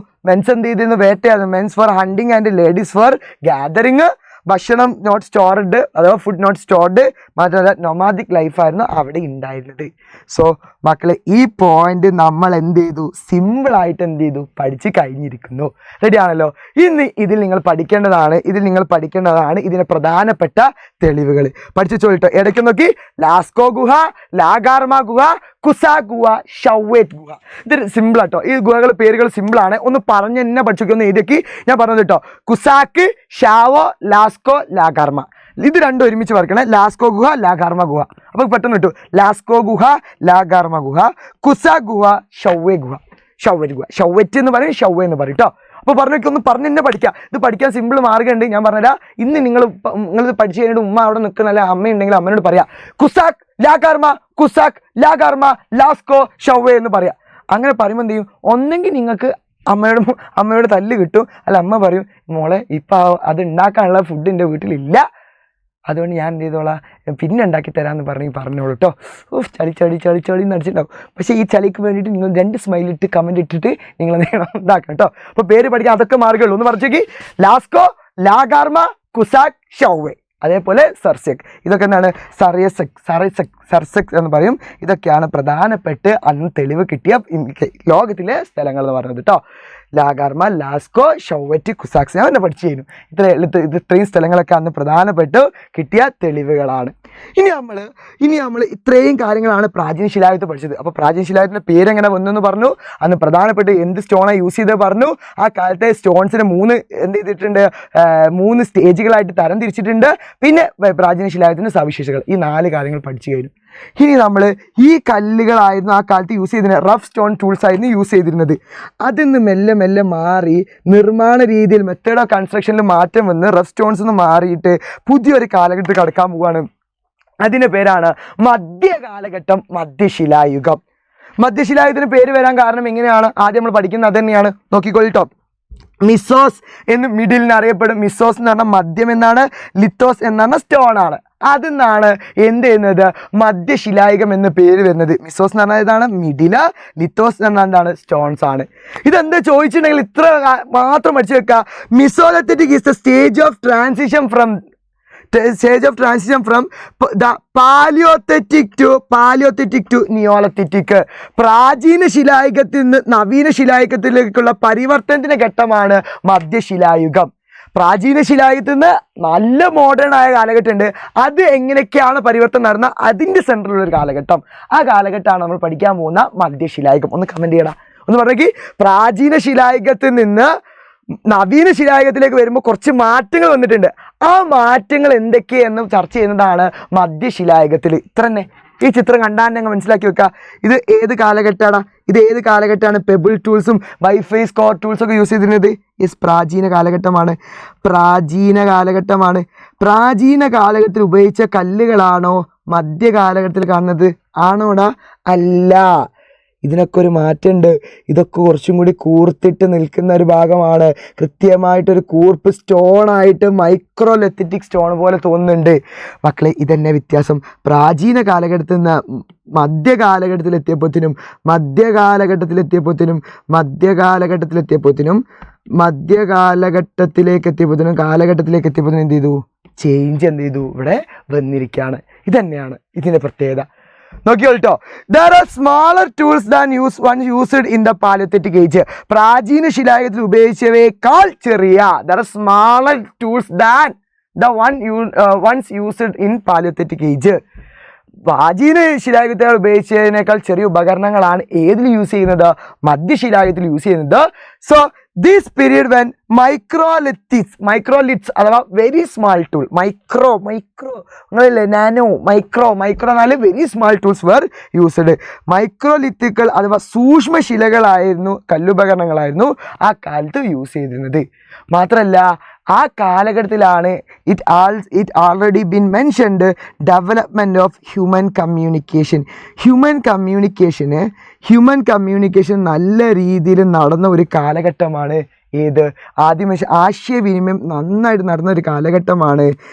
വേട്ടയായിരുന്നു. Mens for hunting and ladies for gathering. ഭക്ഷണം നോട്ട് സ്റ്റോർഡ്, അഥവാ ഫുഡ് നോട്ട് സ്റ്റോർഡ്. മാത്രമല്ല നൊമാഡിക് ലൈഫായിരുന്നു അവിടെ ഉണ്ടായിരുന്നത്. സോ മക്കളെ ഈ പോയിന്റ് നമ്മൾ എന്ത് ചെയ്തു, സിമ്പിളായിട്ട് എന്ത് ചെയ്തു, പഠിച്ച് കഴിഞ്ഞിരിക്കുന്നു. റെഡി ആണല്ലോ. ഇന്ന് ഇതിൽ നിങ്ങൾ പഠിക്കേണ്ടതാണ് ഇതിൻ്റെ പ്രധാനപ്പെട്ട തെളിവുകൾ പഠിച്ചു ചോദിട്ടോ. ഇടയ്ക്ക് നോക്കി, ലാസ്കോ ഗുഹ, ലാഗാർമ ഗുഹ, കുസാ ഗുഹ, ഷവ്വേറ്റ് ഗുഹ. ഇത് സിമ്പിൾ ആട്ടോ. ഈ ഗുഹകൾ പേരുകൾ സിമ്പിളാണ്. ഒന്ന് പറഞ്ഞ് തന്നെ പഠിച്ചു ഒന്ന് എഴുതിയൊക്കെ ഞാൻ പറഞ്ഞത് കേട്ടോ. Cussac, Chauvet, Lascaux, La Garma. ഇത് രണ്ടും ഒരുമിച്ച് പറയണേ, ലാസ്കോ ഗുഹ, ലാഗാർമ ഗുഹ. അപ്പോൾ പെട്ടെന്ന് കിട്ടും, ലാസ്കോ ഗുഹ, ലാഗാർമ ഗുഹ, കുസാ ഗുഹ, ഷവ്വേറ്റ് ഗുഹ. ഷവ്വേറ്റ് എന്ന് പറയും, ഷവ്വ എന്ന് പറയും കേട്ടോ. അപ്പോൾ ഒന്ന് പറഞ്ഞ് തന്നെ പഠിക്കുക. ഇത് പഠിക്കാൻ സിമ്പിൾ മാർഗ്ഗമുണ്ട്. ഞാൻ പറഞ്ഞുതരാം. ഇന്ന് നിങ്ങളിത് പഠിച്ചു കഴിഞ്ഞിട്ട് ഉമ്മ അവിടെ നിൽക്കുന്ന അല്ല അമ്മയുണ്ടെങ്കിൽ അമ്മയോട് പറയാം, കുസാക്ക് ലാഗാർമ ലാസ്കോ ഷവ്വ എന്ന് പറയാം. അങ്ങനെ പറയുമ്പോൾ എന്ത് ചെയ്യും, ഒന്നെങ്കിൽ നിങ്ങൾക്ക് അമ്മയോട് തല്ല് കിട്ടും, അല്ല അമ്മ പറയും, മോളെ ഇപ്പം അത് ഉണ്ടാക്കാനുള്ള ഫുഡ് എൻ്റെ വീട്ടിലില്ല, അതുകൊണ്ട് ഞാൻ എന്ത് ചെയ്തോളാം, പിന്നെ ഉണ്ടാക്കി തരാമെന്ന് പറഞ്ഞോളൂ കേട്ടോ. ചളി നടിച്ചിട്ടുണ്ടാവും. പക്ഷേ ഈ ചളിക്ക് വേണ്ടിയിട്ട് നിങ്ങൾ 2 സ്മൈലിട്ട് കമൻറ്റ് ഇട്ടിട്ട് നിങ്ങൾ ഇതാക്കണം കേട്ടോ. അപ്പോൾ പേര് പഠിക്കാൻ അതൊക്കെ മാർഗ്ഗമുള്ളൂ. ഒന്ന് പറഞ്ഞേക്ക്, ലാസ്കോ, ലാഗാർമ, കുസാക്ക്, ഷവ്വേ. അതേപോലെ സർസെക്, ഇതൊക്കെ എന്താണ്, സർസെക് എന്ന് പറയും. ഇതൊക്കെയാണ് പ്രധാനപ്പെട്ട് അന്ന് തെളിവ് കിട്ടിയ ലോകത്തിലെ സ്ഥലങ്ങൾ എന്ന് പറയുന്നത് കേട്ടോ. ലാഗാർമ, ലാസ്കോ, ഷൗവറ്റ്, കുസാക്സ് ഞാൻ തന്നെ പഠിച്ചു കഴിഞ്ഞു. ഇത്രയും സ്ഥലങ്ങളൊക്കെ അന്ന് പ്രധാനപ്പെട്ടു കിട്ടിയ തെളിവുകളാണ്. ഇനി നമ്മൾ ഇത്രയും കാര്യങ്ങളാണ് പ്രാചീന ശിലായുഗത്ത് പഠിച്ചത്. അപ്പോൾ പ്രാചീന ശിലായുഗത്തിൻ്റെ പേരെങ്ങനെ വന്നു പറഞ്ഞു, അന്ന് പ്രധാനപ്പെട്ട് എന്ത് സ്റ്റോണാണ് യൂസ് ചെയ്തത് പറഞ്ഞു. ആ കാലത്തെ സ്റ്റോൺസിന് മൂന്ന് സ്റ്റേജുകളായിട്ട് തരം തിരിച്ചിട്ടുണ്ട്. പിന്നെ പ്രാചീന ശിലായുഗത്തിൻ്റെ സവിശേഷതകൾ, ഈ 4 കാര്യങ്ങൾ പഠിച്ചു കഴിഞ്ഞു. ഇനി നമ്മൾ ഈ കല്ലുകളായിരുന്നു ആ കാലത്ത് യൂസ് ചെയ്തിരുന്നത്, റഫ് സ്റ്റോൺ ടൂൾസ് ആയിരുന്നു യൂസ് ചെയ്തിരുന്നത്. അതിന്ന് മെല്ലെ മെല്ലെ മാറി നിർമ്മാണ രീതിയിൽ മെത്തേഡ് ഓഫ് കൺസ്ട്രക്ഷനിൽ മാറ്റം വന്ന് റഫ് സ്റ്റോൺസ് നിന്ന് മാറിയിട്ട് പുതിയൊരു കാലഘട്ടത്തിൽ കടക്കാൻ പോവുകയാണ്. അതിൻ്റെ പേരാണ് മധ്യകാലഘട്ടം, മധ്യശിലായുഗം. മധ്യശിലായുഗത്തിന് പേര് വരാൻ കാരണം എങ്ങനെയാണ് ആദ്യം നമ്മൾ പഠിക്കുന്നത് അത് തന്നെയാണ്. നോക്കിക്കോളിട്ടോ. മിസോസ് എന്ന് മിഡിലിന് അറിയപ്പെടും. മിസോസ് എന്ന് പറഞ്ഞാൽ മദ്യം എന്നാണ്, ലിത്തോസ് എന്ന് പറഞ്ഞാൽ സ്റ്റോൺ ആണ്. അതിന്നാണ് എന്ത് ചെയ്യുന്നത്, മധ്യശിലായുഗം എന്ന പേര് വരുന്നത്. മിസോസ് എന്ന് പറഞ്ഞാൽ ഇതാണ് മിഡില്, ലിത്തോസ് എന്ന് പറഞ്ഞാൽ എന്താണ്, സ്റ്റോൺസ് ആണ്. ഇതെന്താ ചോദിച്ചിട്ടുണ്ടെങ്കിൽ ഇത്ര മാത്രം പഠിച്ചു വെക്കുക. Mesolithic is the stage of transition from the Paleolithic to Neolithic. പ്രാചീന ശിലായുഗത്തിൽ നിന്ന് നവീന ശിലായുഗത്തിലേക്കുള്ള പരിവർത്തനത്തിന്റെ ഘട്ടമാണ് മധ്യശിലായുഗം. പ്രാചീന ശിലായുഗത്തിൽ നിന്ന് നല്ല മോഡേൺ ആയ കാലഘട്ടമുണ്ട്. അത് എങ്ങനെയൊക്കെയാണ് പരിവർത്തനം നടന്ന അതിൻ്റെ സെൻട്രലുള്ള ഒരു കാലഘട്ടം. ആ കാലഘട്ടമാണ് നമ്മൾ പഠിക്കാൻ പോകുന്ന മധ്യശിലായുഗം. ഒന്ന് കമൻറ്റ് ചെയ്യടാ, ഒന്ന് പറഞ്ഞേക്ക്. പ്രാചീന ശിലായുഗത്തിൽ നിന്ന് നവീന ശിലായുഗത്തിലേക്ക് വരുമ്പോൾ കുറച്ച് മാറ്റങ്ങൾ വന്നിട്ടുണ്ട്. ആ മാറ്റങ്ങൾ എന്തൊക്കെയെന്ന് ചർച്ച ചെയ്യുന്നതാണ് മധ്യശിലായുഗത്തിൽ. ഇത്ര തന്നെ ഈ ചിത്രം കണ്ടാൽ ഞങ്ങൾ മനസ്സിലാക്കി വെക്കുക. ഇത് ഏത് കാലഘട്ടമാണ്? പെബിൾ ടൂൾസും വൈഫൈ സ്കോർ ടൂൾസൊക്കെ യൂസ് ചെയ്തിരുന്നത് പ്രാചീന കാലഘട്ടത്തിൽ ഉപയോഗിച്ച കല്ലുകളാണോ മധ്യകാലഘട്ടത്തിൽ കാണുന്നത്? ആണോടാ? അല്ല. ഇതിനൊക്കെ ഒരു മാറ്റമുണ്ട്. ഇതൊക്കെ കുറച്ചും കൂടി കൂർത്തിട്ട് നിൽക്കുന്ന ഒരു ഭാഗമാണ്. കൃത്യമായിട്ടൊരു കൂർപ്പ് സ്റ്റോണായിട്ട് മൈക്രോലിത്തിക് സ്റ്റോൺ പോലെ തോന്നുന്നുണ്ട് മക്കളെ. ഇതന്നെ വ്യത്യാസം. പ്രാചീന കാലഘട്ടത്തിൽ നിന്ന് മധ്യകാലഘട്ടത്തിലെത്തിയപ്പോഴത്തേനും എന്ത് ചെയ്തു? ചേഞ്ച് ഇവിടെ വന്നിരിക്കുകയാണ്. ഇതന്നെയാണ് ഇതിൻ്റെ പ്രത്യേകത. നോക്കിയോട്ടോ. There are smaller tools than used in the Paleolithic age. പ്രാചീന ശിലായുഗത്തിൽ ഉപയോഗിച്ചവയേക്കാൾ ചെറിയ there are smaller tools than the ones used in Paleolithic age. പ്രാചീന ശിലായുഗത്തിൽ ഉപയോഗിച്ചതിനേക്കാൾ ചെറിയ ഉപകരണങ്ങളാണ് ഏതിൽ യൂസ് ചെയ്യുന്നത്? മധ്യശിലായുഗത്തിൽ യൂസ് ചെയ്യുന്നത്. So this period when microliths അഥവാ വെരി സ്മാൾ ടൂൾ, മൈക്രോ നിങ്ങളില്ലേ നാനോ മൈക്രോ എന്നാൽ very small tools were used. മൈക്രോലിത്തുകൾ അഥവാ സൂക്ഷ്മശിലകളായിരുന്നു, കല്ലുപകരണങ്ങളായിരുന്നു ആ കാലത്ത് യൂസ് ചെയ്തിരുന്നത്. മാത്രമല്ല ആ കാലഘട്ടത്തിലാണ് it already been mentioned development of human communication നല്ല രീതിയിൽ നടന്ന ഒരു കാലഘട്ടമാണ് ഏത്? ആശയവിനിമയം നന്നായിട്ട് നടന്ന ഒരു കാലഘട്ടമാണ്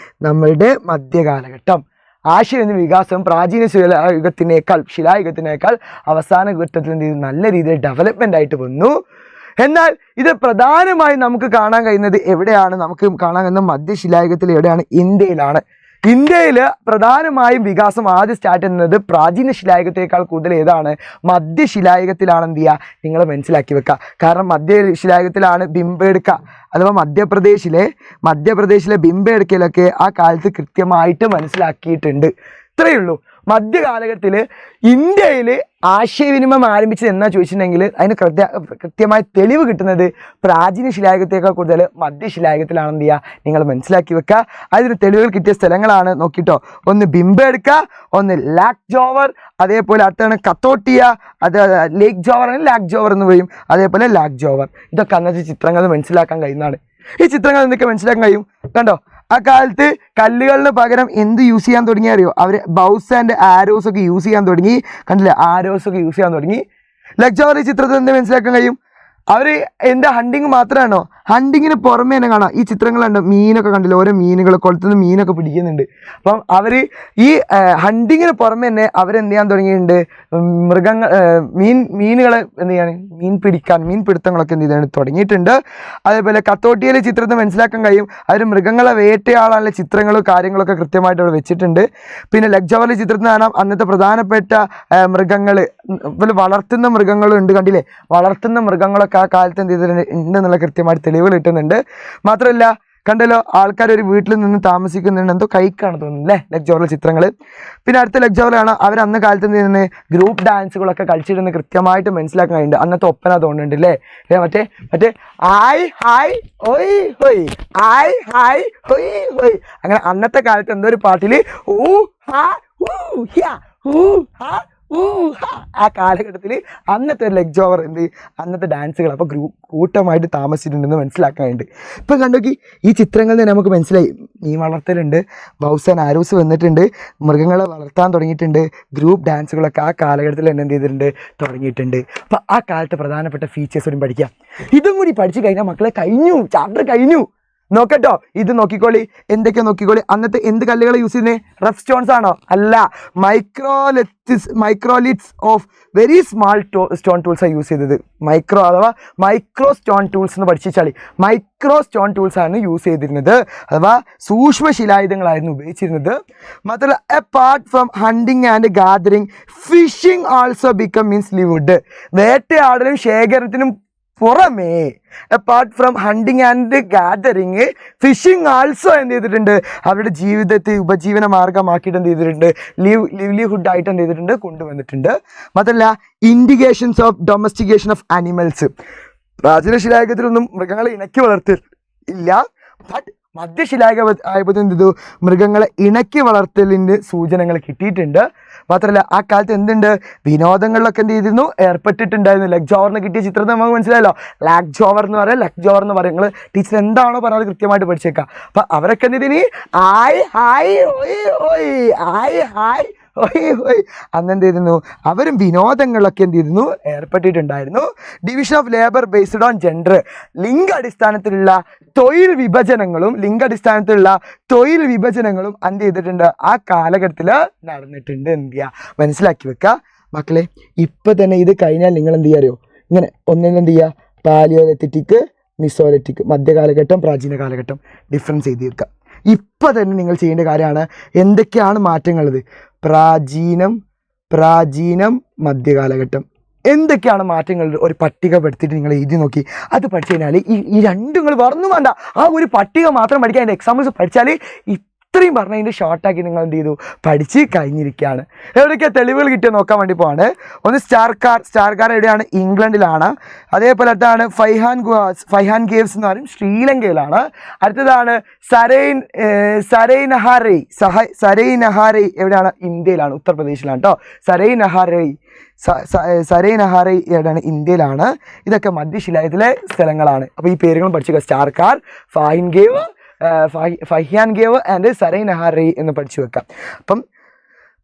നമ്മളുടെ മധ്യകാലഘട്ടം. ആശയവിനിമയ വികാസം പ്രാചീന ശിലായുഗത്തിനേക്കാൾ അവസാന ഘട്ടത്തിൽ നല്ല രീതിയിൽ ഡെവലപ്മെൻ്റ് ആയിട്ട് വന്നു. എന്നാൽ ഇത് പ്രധാനമായും നമുക്ക് കാണാൻ കഴിയുന്നത് എവിടെയാണ്? നമുക്ക് കാണാൻ കഴിയുന്ന മധ്യശിലായുഗത്തിൽ എവിടെയാണ്? ഇന്ത്യയിലാണ്. ഇന്ത്യയിൽ പ്രധാനമായും വികാസം ആദ്യം സ്റ്റാർട്ട് ചെയ്യുന്നത് പ്രാചീന ശിലായുഗത്തേക്കാൾ കൂടുതൽ ഏതാണ്? മധ്യശിലായുഗത്തിലാണ്. എന്ത് ചെയ്യുക? നിങ്ങൾ മനസ്സിലാക്കി വെക്കുക. കാരണം മധ്യശിലായുഗത്തിലാണ് ബിംബേഡ്ക അഥവാ മധ്യപ്രദേശിലെ ബിംബേഡ്കയിലൊക്കെ ആ കാലത്ത് കൃത്യമായിട്ട് മനസ്സിലാക്കിയിട്ടുണ്ട്. ഇത്രയേ ഉള്ളൂ. മധ്യകാലഘട്ടത്തിൽ ഇന്ത്യയിൽ ആശയവിനിമയം ആരംഭിച്ചത് എന്നാ ചോദിച്ചിട്ടുണ്ടെങ്കിൽ അതിന് കൃത്യമായ തെളിവ് കിട്ടുന്നത് പ്രാചീന ശിലായുഗത്തേക്കാൾ കൂടുതൽ മധ്യശിലായുഗത്തിലാണ്. എന്ത് ചെയ്യുക? നിങ്ങൾ മനസ്സിലാക്കി വെക്കുക. അതിന് തെളിവുകൾ കിട്ടിയ സ്ഥലങ്ങളാണ് നോക്കിട്ടോ. ഒന്ന് ബിംബേഡ്ക, ഒന്ന് ലാക് ജോവർ, അതേപോലെ അടുത്താണ് കത്തോട്ടിയ, അത് ലേക്ക് ജോവർ എന്ന് പറയും, അതേപോലെ ലാക് ജോവർ. ഇതൊക്കെ അന്നത്തെ ചിത്രങ്ങൾ മനസ്സിലാക്കാൻ കഴിയുന്നതാണ്. ഈ ചിത്രങ്ങൾ എന്തൊക്കെ മനസ്സിലാക്കാൻ കഴിയും? കണ്ടോ, ആ കാലത്ത് കല്ലുകളിന് പകരം എന്ത് യൂസ് ചെയ്യാൻ തുടങ്ങി അറിയോ? അവർ ബൗസ് ആൻഡ് ആരോസ് ഒക്കെ യൂസ് ചെയ്യാൻ തുടങ്ങി. കണ്ടില്ലേ, ആരോസ് ഒക്കെ യൂസ് ചെയ്യാൻ തുടങ്ങി. ലക്ജോർ ഈ ചിത്രത്തിൽ എന്ത് മനസ്സിലാക്കാൻ കഴിയും? അവർ എന്താ ഹണ്ടിങ് മാത്രമാണോ? ഹണ്ടിങ്ങിന് പുറമേ തന്നെ കാണാം. ഈ ചിത്രങ്ങൾ കണ്ടോ, മീനൊക്കെ കണ്ടില്ല, ഓരോ മീനുകൾ കൊളുത്തുനിന്ന് മീനൊക്കെ പിടിക്കുന്നുണ്ട്. അപ്പം അവർ ഈ ഹണ്ടിങ്ങിന് പുറമേ തന്നെ അവരെന്ത് ചെയ്യാൻ തുടങ്ങിയിട്ടുണ്ട്? മീനുകളെ എന്ത് ചെയ്യാണ്? മീൻപിടുത്തങ്ങളൊക്കെ എന്ത് ചെയ്താണ് തുടങ്ങിയിട്ടുണ്ട്. അതേപോലെ കത്തോട്ടിയിലെ ചിത്രത്തിൽ മനസ്സിലാക്കാൻ കഴിയും അവർ മൃഗങ്ങളെ വേട്ടയാളാനുള്ള ചിത്രങ്ങളും കാര്യങ്ങളൊക്കെ കൃത്യമായിട്ട് അവിടെ വെച്ചിട്ടുണ്ട്. പിന്നെ ലക്ജോറിലെ ചിത്രത്തിൽ കാണാം അന്നത്തെ പ്രധാനപ്പെട്ട മൃഗങ്ങൾ ഇവര് വളർത്തുന്ന മൃഗങ്ങളും ഉണ്ട്, കണ്ടില്ലേ? വളർത്തുന്ന മൃഗങ്ങളൊക്കെ ആ കാലത്ത് എന്ത് ചെയ്തിട്ടുണ്ട് ഉണ്ടെന്നുള്ള കൃത്യമായിട്ട് തെളിവുകൾ കിട്ടുന്നുണ്ട്. മാത്രമല്ല കണ്ടല്ലോ, ആൾക്കാർ ഒരു വീട്ടിൽ നിന്ന് താമസിക്കുന്നുണ്ട്, എന്തോ കൈക്കാണ് തോന്നുന്നു അല്ലേ ലെഗ് ജോറിലെ ചിത്രങ്ങൾ. പിന്നെ അടുത്ത ലെഗ് ജോറിലാണ് അവർ അന്ന് കാലത്ത് എന്ത് ചെയ്യുന്നത് ഗ്രൂപ്പ് ഡാൻസുകളൊക്കെ കളിച്ചിരുന്ന് കൃത്യമായിട്ട് മനസ്സിലാക്കാൻ കഴിയുന്നുണ്ട്. അന്നത്തെ ഒപ്പന തോന്നുന്നുണ്ട് അല്ലേ? മറ്റേ മറ്റേ ആയ് ഹായ് ഒയ് ഹൊയ്, ആയ് ഹായ് ഹൊയ് ഹൊയ്, അങ്ങനെ അന്നത്തെ കാലത്ത് എന്തോ ഒരു പാട്ടിൽ ഊ ഹാ ഊ ഹ്യാ ഊ ഹാ ആ കാലഘട്ടത്തിൽ അന്നത്തെ ഒരു ലെഗ് ജോവർ അന്നത്തെ ഡാൻസുകൾ അപ്പോൾ കൂട്ടമായിട്ട് താമസിച്ചിട്ടുണ്ടെന്ന് മനസ്സിലാക്കാനുണ്ട്. ഇപ്പം കണ്ടോക്കി ഈ ചിത്രങ്ങളിൽ നിന്ന് നമുക്ക് മനസ്സിലായി മീൻ വളർത്തലുണ്ട്, ബൗസൻ ആരോസ് വന്നിട്ടുണ്ട്, മൃഗങ്ങളെ വളർത്താൻ തുടങ്ങിയിട്ടുണ്ട്, ഗ്രൂപ്പ് ഡാൻസുകളൊക്കെ ആ കാലഘട്ടത്തിൽ തന്നെ എന്ത് ചെയ്തിട്ടുണ്ട് തുടങ്ങിയിട്ടുണ്ട്. അപ്പോൾ ആ കാലത്തെ പ്രധാനപ്പെട്ട ഫീച്ചേഴ്സ് കൂടി പഠിക്കാം. ഇതും കൂടി പഠിച്ചു കഴിഞ്ഞാൽ മക്കളെ കഴിഞ്ഞു, ചാപ്റ്റർ കഴിഞ്ഞു. നോക്കട്ടോ, ഇത് നോക്കിക്കോളി, എന്തൊക്കെയാ നോക്കിക്കോളി. അന്നത്തെ എന്ത് കല്ലുകൾ യൂസ് ചെയ്യുന്നത്? റഫ് സ്റ്റോൺസ് ആണോ? അല്ല, microliths of very small stone tools ആണ് യൂസ് ചെയ്തത്. മൈക്രോ സ്റ്റോൺ ടൂൾസ് എന്ന് പഠിച്ചാൽ മൈക്രോ സ്റ്റോൺ ടൂൾസ് ആണ് യൂസ് ചെയ്തിരുന്നത്, അഥവാ സൂക്ഷ്മ ശിലായുധങ്ങളായിരുന്നു ഉപയോഗിച്ചിരുന്നത്. മാത്രമല്ല apart from hunting and gathering fishing also become means livelihood. വേട്ടയാടലും ശേഖരണത്തിനും പുറമേ apart from hunting and gathering fishing also എന്ത് ചെയ്തിട്ടുണ്ട് അവരുടെ ജീവിതത്തെ ഉപജീവന മാർഗമാക്കിയിട്ട് എന്ത് ചെയ്തിട്ടുണ്ട് ലിവ്ലിഹുഡ് ആയിട്ട് എന്ത് ചെയ്തിട്ടുണ്ട് കൊണ്ടുവന്നിട്ടുണ്ട്. മാത്രമല്ല indications of domestication of animals. പ്രാചീന ശിലായുഗത്തിലൊന്നും മൃഗങ്ങളെ ഇണക്കി വളർത്തില്ല, ബട്ട് മധ്യശിലായുഗ ആയപ്പോൾ എന്ത് ചെയ്തു മൃഗങ്ങളെ ഇണക്കി വളർത്തലിൻ്റെ സൂചനകൾ കിട്ടിയിട്ടുണ്ട്. മാത്രമല്ല ആ കാലത്ത് എന്തുണ്ട് വിനോദങ്ങളിലൊക്കെ എന്ത് ചെയ്തിരുന്നു ഏർപ്പെട്ടിട്ടുണ്ടായിരുന്നു. ലെഗ് ജോവറിന് കിട്ടിയ ചിത്രത്തിൽ നമുക്ക് മനസ്സിലായല്ലോ, ലെഗ് ജോവർ എന്ന് പറയും. നിങ്ങൾ ടീച്ചർ എന്താണോ പറയാതെ കൃത്യമായിട്ട് പഠിച്ചേക്കാം. അപ്പം അവരൊക്കെ എന്ത് ചെയ്തിനി ആയ് ഹായ് ഓയ് ഓയ് ആയ് ഹായ് ഓയ് ഓയ് അന്നെന്ത് ചെയ്തിരുന്നു അവരും വിനോദങ്ങളിലൊക്കെ എന്ത് ചെയ്തിരുന്നു ഏർപ്പെട്ടിട്ടുണ്ടായിരുന്നു. Division of labour based on gender. ലിംഗാടിസ്ഥാനത്തിലുള്ള തൊഴിൽ വിഭജനങ്ങളും എന്ത് ചെയ്തിട്ടുണ്ട് ആ കാലഘട്ടത്തിൽ നടന്നിട്ടുണ്ട്. എന്ത് ചെയ്യുക മനസ്സിലാക്കി വെക്കുക മക്കളെ. ഇപ്പം തന്നെ ഇത് കഴിഞ്ഞാൽ നിങ്ങൾ എന്ത് ചെയ്യാറിയോ, ഇങ്ങനെ ഒന്നെന്ത് ചെയ്യുക പാലിയോലിത്തിക്, മിസോലിത്തിക്, മധ്യകാലഘട്ടം, പ്രാചീന കാലഘട്ടം ഡിഫറൻസ് ചെയ്ത് തീർക്കുക. ഇപ്പം തന്നെ നിങ്ങൾ ചെയ്യേണ്ട കാര്യമാണ് എന്തൊക്കെയാണ് മാറ്റങ്ങളുള്ളത്. പ്രാചീനം മധ്യകാലഘട്ടം എന്തൊക്കെയാണ് മാറ്റങ്ങൾ ഒരു പട്ടികപ്പെടുത്തിയിട്ട് നിങ്ങൾ എഴുതി നോക്കി. അത് പഠിച്ചു കഴിഞ്ഞാൽ ഈ രണ്ടും നിങ്ങൾ വേറൊന്നും വേണ്ട, ആ ഒരു പട്ടിക മാത്രം പഠിക്കുക. അതിൻ്റെ എക്സാമ്പിൾസ് പഠിച്ചാൽ ഇത്രയും പറഞ്ഞതിൻ്റെ ഷോർട്ടാക്കി നിങ്ങൾ എന്ത് ചെയ്തു പഠിച്ച് കഴിഞ്ഞിരിക്കുകയാണ്. എവിടെയൊക്കെയാണ് തെളിവുകൾ കിട്ടിയത് നോക്കാൻ വേണ്ടി പോവാണ്. ഒന്ന് സ്റ്റാർക്കാർ എവിടെയാണ്? ഇംഗ്ലണ്ടിലാണ്. അതേപോലെ അടുത്താണ് ഫൈഹാൻ കേവ്സ് എന്ന് പറയും, ശ്രീലങ്കയിലാണ്. അടുത്തതാണ് സരൈനഹാരൈ എവിടെയാണ്? ഇന്ത്യയിലാണ്, ഉത്തർപ്രദേശിലാണ് കേട്ടോ. സരൈനഹാരൈ എവിടെയാണ്? ഇന്ത്യയിലാണ്. ഇതൊക്കെ മധ്യശിലായുഗത്തിലെ സ്ഥലങ്ങളാണ്. അപ്പോൾ ഈ പേരുകൾ പഠിച്ചു. സ്റ്റാർക്കാർ, ഫൈഹാൻ കേവ് ആൻഡ് സരൈനഹാരൈ എന്ന് പഠിച്ചു വെക്കാം. അപ്പം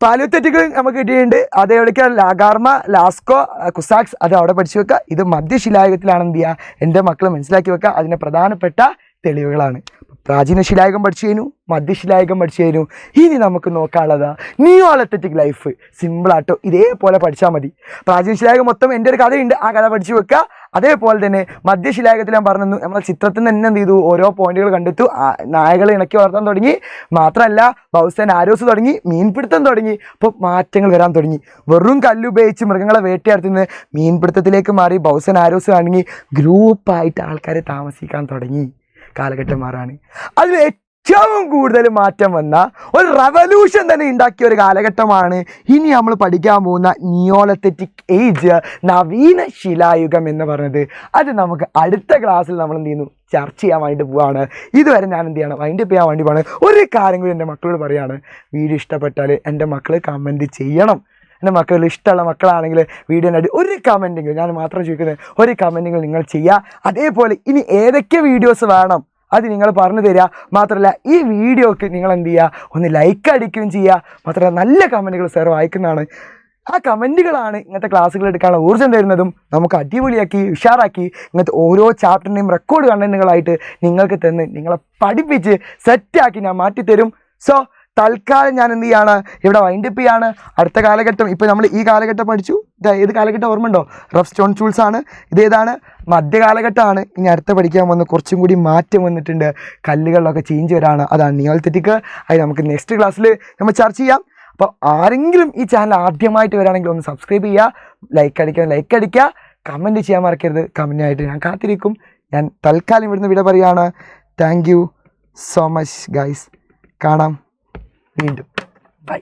പാലിയോലിത്തിക് നമുക്ക് കിട്ടിയിട്ടുണ്ട്. അത് എവിടേക്കാണ്? ലാഗാർമ, ലാസ്കോ, കുസാക്സ്, അത് അവിടെ പഠിച്ചു വെക്കുക. ഇത് മധ്യശിലായുഗത്തിലാണ്. എന്ത് ചെയ്യുക എൻ്റെ മക്കൾ മനസ്സിലാക്കി വെക്കുക. അതിൻ്റെ പ്രധാനപ്പെട്ട തെളിവുകളാണ്. പ്രാചീന ശിലായുഗം പഠിച്ചു കഴിഞ്ഞു, മധ്യശിലായുഗം പഠിച്ചു കഴിഞ്ഞു. ഇനി നമുക്ക് നോക്കാനുള്ളത് നിയോലിത്തിക് ലൈഫ്. സിമ്പിളാട്ടോ, ഇതേപോലെ പഠിച്ചാൽ മതി. പ്രാചീന ശിലായുഗം മൊത്തം എൻ്റെ ഒരു കഥയുണ്ട്, ആ കഥ പഠിച്ചു വെക്കുക. അതേപോലെ തന്നെ മധ്യശിലായുഗത്തിൽ ഞാൻ പറഞ്ഞു നമ്മളെ ചിത്രത്തിൽ നിന്ന് തന്നെ എന്ത് ചെയ്തു ഓരോ പോയിന്റുകൾ കണ്ടെത്തു. നായകളെ ഇണക്കി വളർത്താൻ തുടങ്ങി. മാത്രമല്ല ബൗസൻ ആരോസ് തുടങ്ങി, മീൻപിടുത്തം തുടങ്ങി. അപ്പോൾ മാറ്റങ്ങൾ വരാൻ തുടങ്ങി. വെറും കല്ലുപയോഗിച്ച് മൃഗങ്ങളെ വേട്ടയാടുത്തുനിന്ന് മീൻപിടുത്തത്തിലേക്ക് മാറി. ബൗസൻ ആരോസ് ആണെങ്കിൽ ഗ്രൂപ്പായിട്ട് ആൾക്കാരെ താമസിക്കാൻ തുടങ്ങി. കാലഘട്ടം മാറാണ്. അതിൽ ഏറ്റവും കൂടുതൽ മാറ്റം വന്ന ഒരു റവല്യൂഷൻ തന്നെ ഉണ്ടാക്കിയ ഒരു കാലഘട്ടമാണ് ഇനി നമ്മൾ പഠിക്കാൻ പോകുന്ന നിയോലിത്തിക് ഏജ്, നവീന ശിലായുഗം എന്ന് പറയുന്നത്. അത് നമുക്ക് അടുത്ത ക്ലാസ്സിൽ നമ്മൾ എന്ത് ചെയ്യുന്നു ചർച്ച ചെയ്യാൻ വേണ്ടി പോവാണ്. ഇതുവരെ ഞാൻ എന്ത് ചെയ്യണം വൈൻഡപ്പ് ചെയ്യാൻ വേണ്ടി പോവാണ്. ഒരു കാര്യം കൂടി എൻ്റെ മക്കളോട് പറയുകയാണ്, വീഡിയോ ഇഷ്ടപ്പെട്ടാൽ എൻ്റെ മക്കൾ കമൻറ്റ് ചെയ്യണം. എൻ്റെ മക്കൾ ഇഷ്ടമുള്ള മക്കളാണെങ്കിൽ വീഡിയോൻ്റെ ഒരു കമൻറ്റെങ്കിലും, ഞാൻ മാത്രം ചോദിക്കുന്നത്, ഒരു കമൻറ്റെങ്കിലും നിങ്ങൾ ചെയ്യുക. അതേപോലെ ഇനി ഏതൊക്കെ വീഡിയോസ് വേണം അത് നിങ്ങൾ പറഞ്ഞു തരിക. മാത്രമല്ല ഈ വീഡിയോക്ക് നിങ്ങൾ എന്ത് ചെയ്യുക, ഒന്ന് ലൈക്ക് അടിക്കുകയും ചെയ്യുക. മാത്രമല്ല നല്ല കമൻറ്റുകൾ സാർ വായിക്കുന്നതാണ്. ആ കമൻറ്റുകളാണ് ഇങ്ങനത്തെ ക്ലാസ്സുകൾ എടുക്കാനുള്ള ഊർജ്ജം തരുന്നതും നമുക്ക് അടിപൊളിയാക്കി ഉഷാറാക്കി ഇങ്ങനത്തെ ഓരോ ചാപ്റ്ററിൻ്റെയും റെക്കോർഡ് കണ്ടന്റുകളായിട്ട് നിങ്ങൾക്ക് തന്ന് നിങ്ങളെ പഠിപ്പിച്ച് സെറ്റാക്കി ഞാൻ മാറ്റിത്തരും. സോ തൽക്കാലം ഞാൻ എന്ത് ചെയ്യാണ് ഇവിടെ വൈൻഡപ്പ് ചെയ്യാണ്. അടുത്ത കാലഘട്ടം ഇപ്പോൾ നമ്മൾ ഈ കാലഘട്ടം പഠിച്ചു. ഏത് കാലഘട്ടം ഓർമ്മയുണ്ടോ? റഫ് സ്റ്റോൺ ടൂൾസ് ആണ്. ഇതേതാണ്? മധ്യകാലഘട്ടമാണ്. ഇനി അടുത്ത പഠിക്കാൻ വന്ന് കുറച്ചും കൂടി മാറ്റം വന്നിട്ടുണ്ട്. കല്ലുകളിലൊക്കെ ചേഞ്ച് വരാണ്. അതാണ് നിയോലിത്തിക്. അത് നമുക്ക് നെക്സ്റ്റ് ക്ലാസ്സിൽ നമ്മൾ ചർച്ച ചെയ്യാം. അപ്പോൾ ആരെങ്കിലും ഈ ചാനൽ ആദ്യമായിട്ട് വരികയാണെങ്കിൽ ഒന്ന് സബ്സ്ക്രൈബ് ചെയ്യുക, ലൈക്ക് അടിക്കുക, കമൻറ്റ് ചെയ്യാൻ മറക്കരുത്. കമൻറ്റായിട്ട് ഞാൻ കാത്തിരിക്കും. ഞാൻ തൽക്കാലം ഇവിടുന്ന് വിട പറയുകയാണ്. Thank you so much guys. കാണാം വീണ്ടും. ബൈ.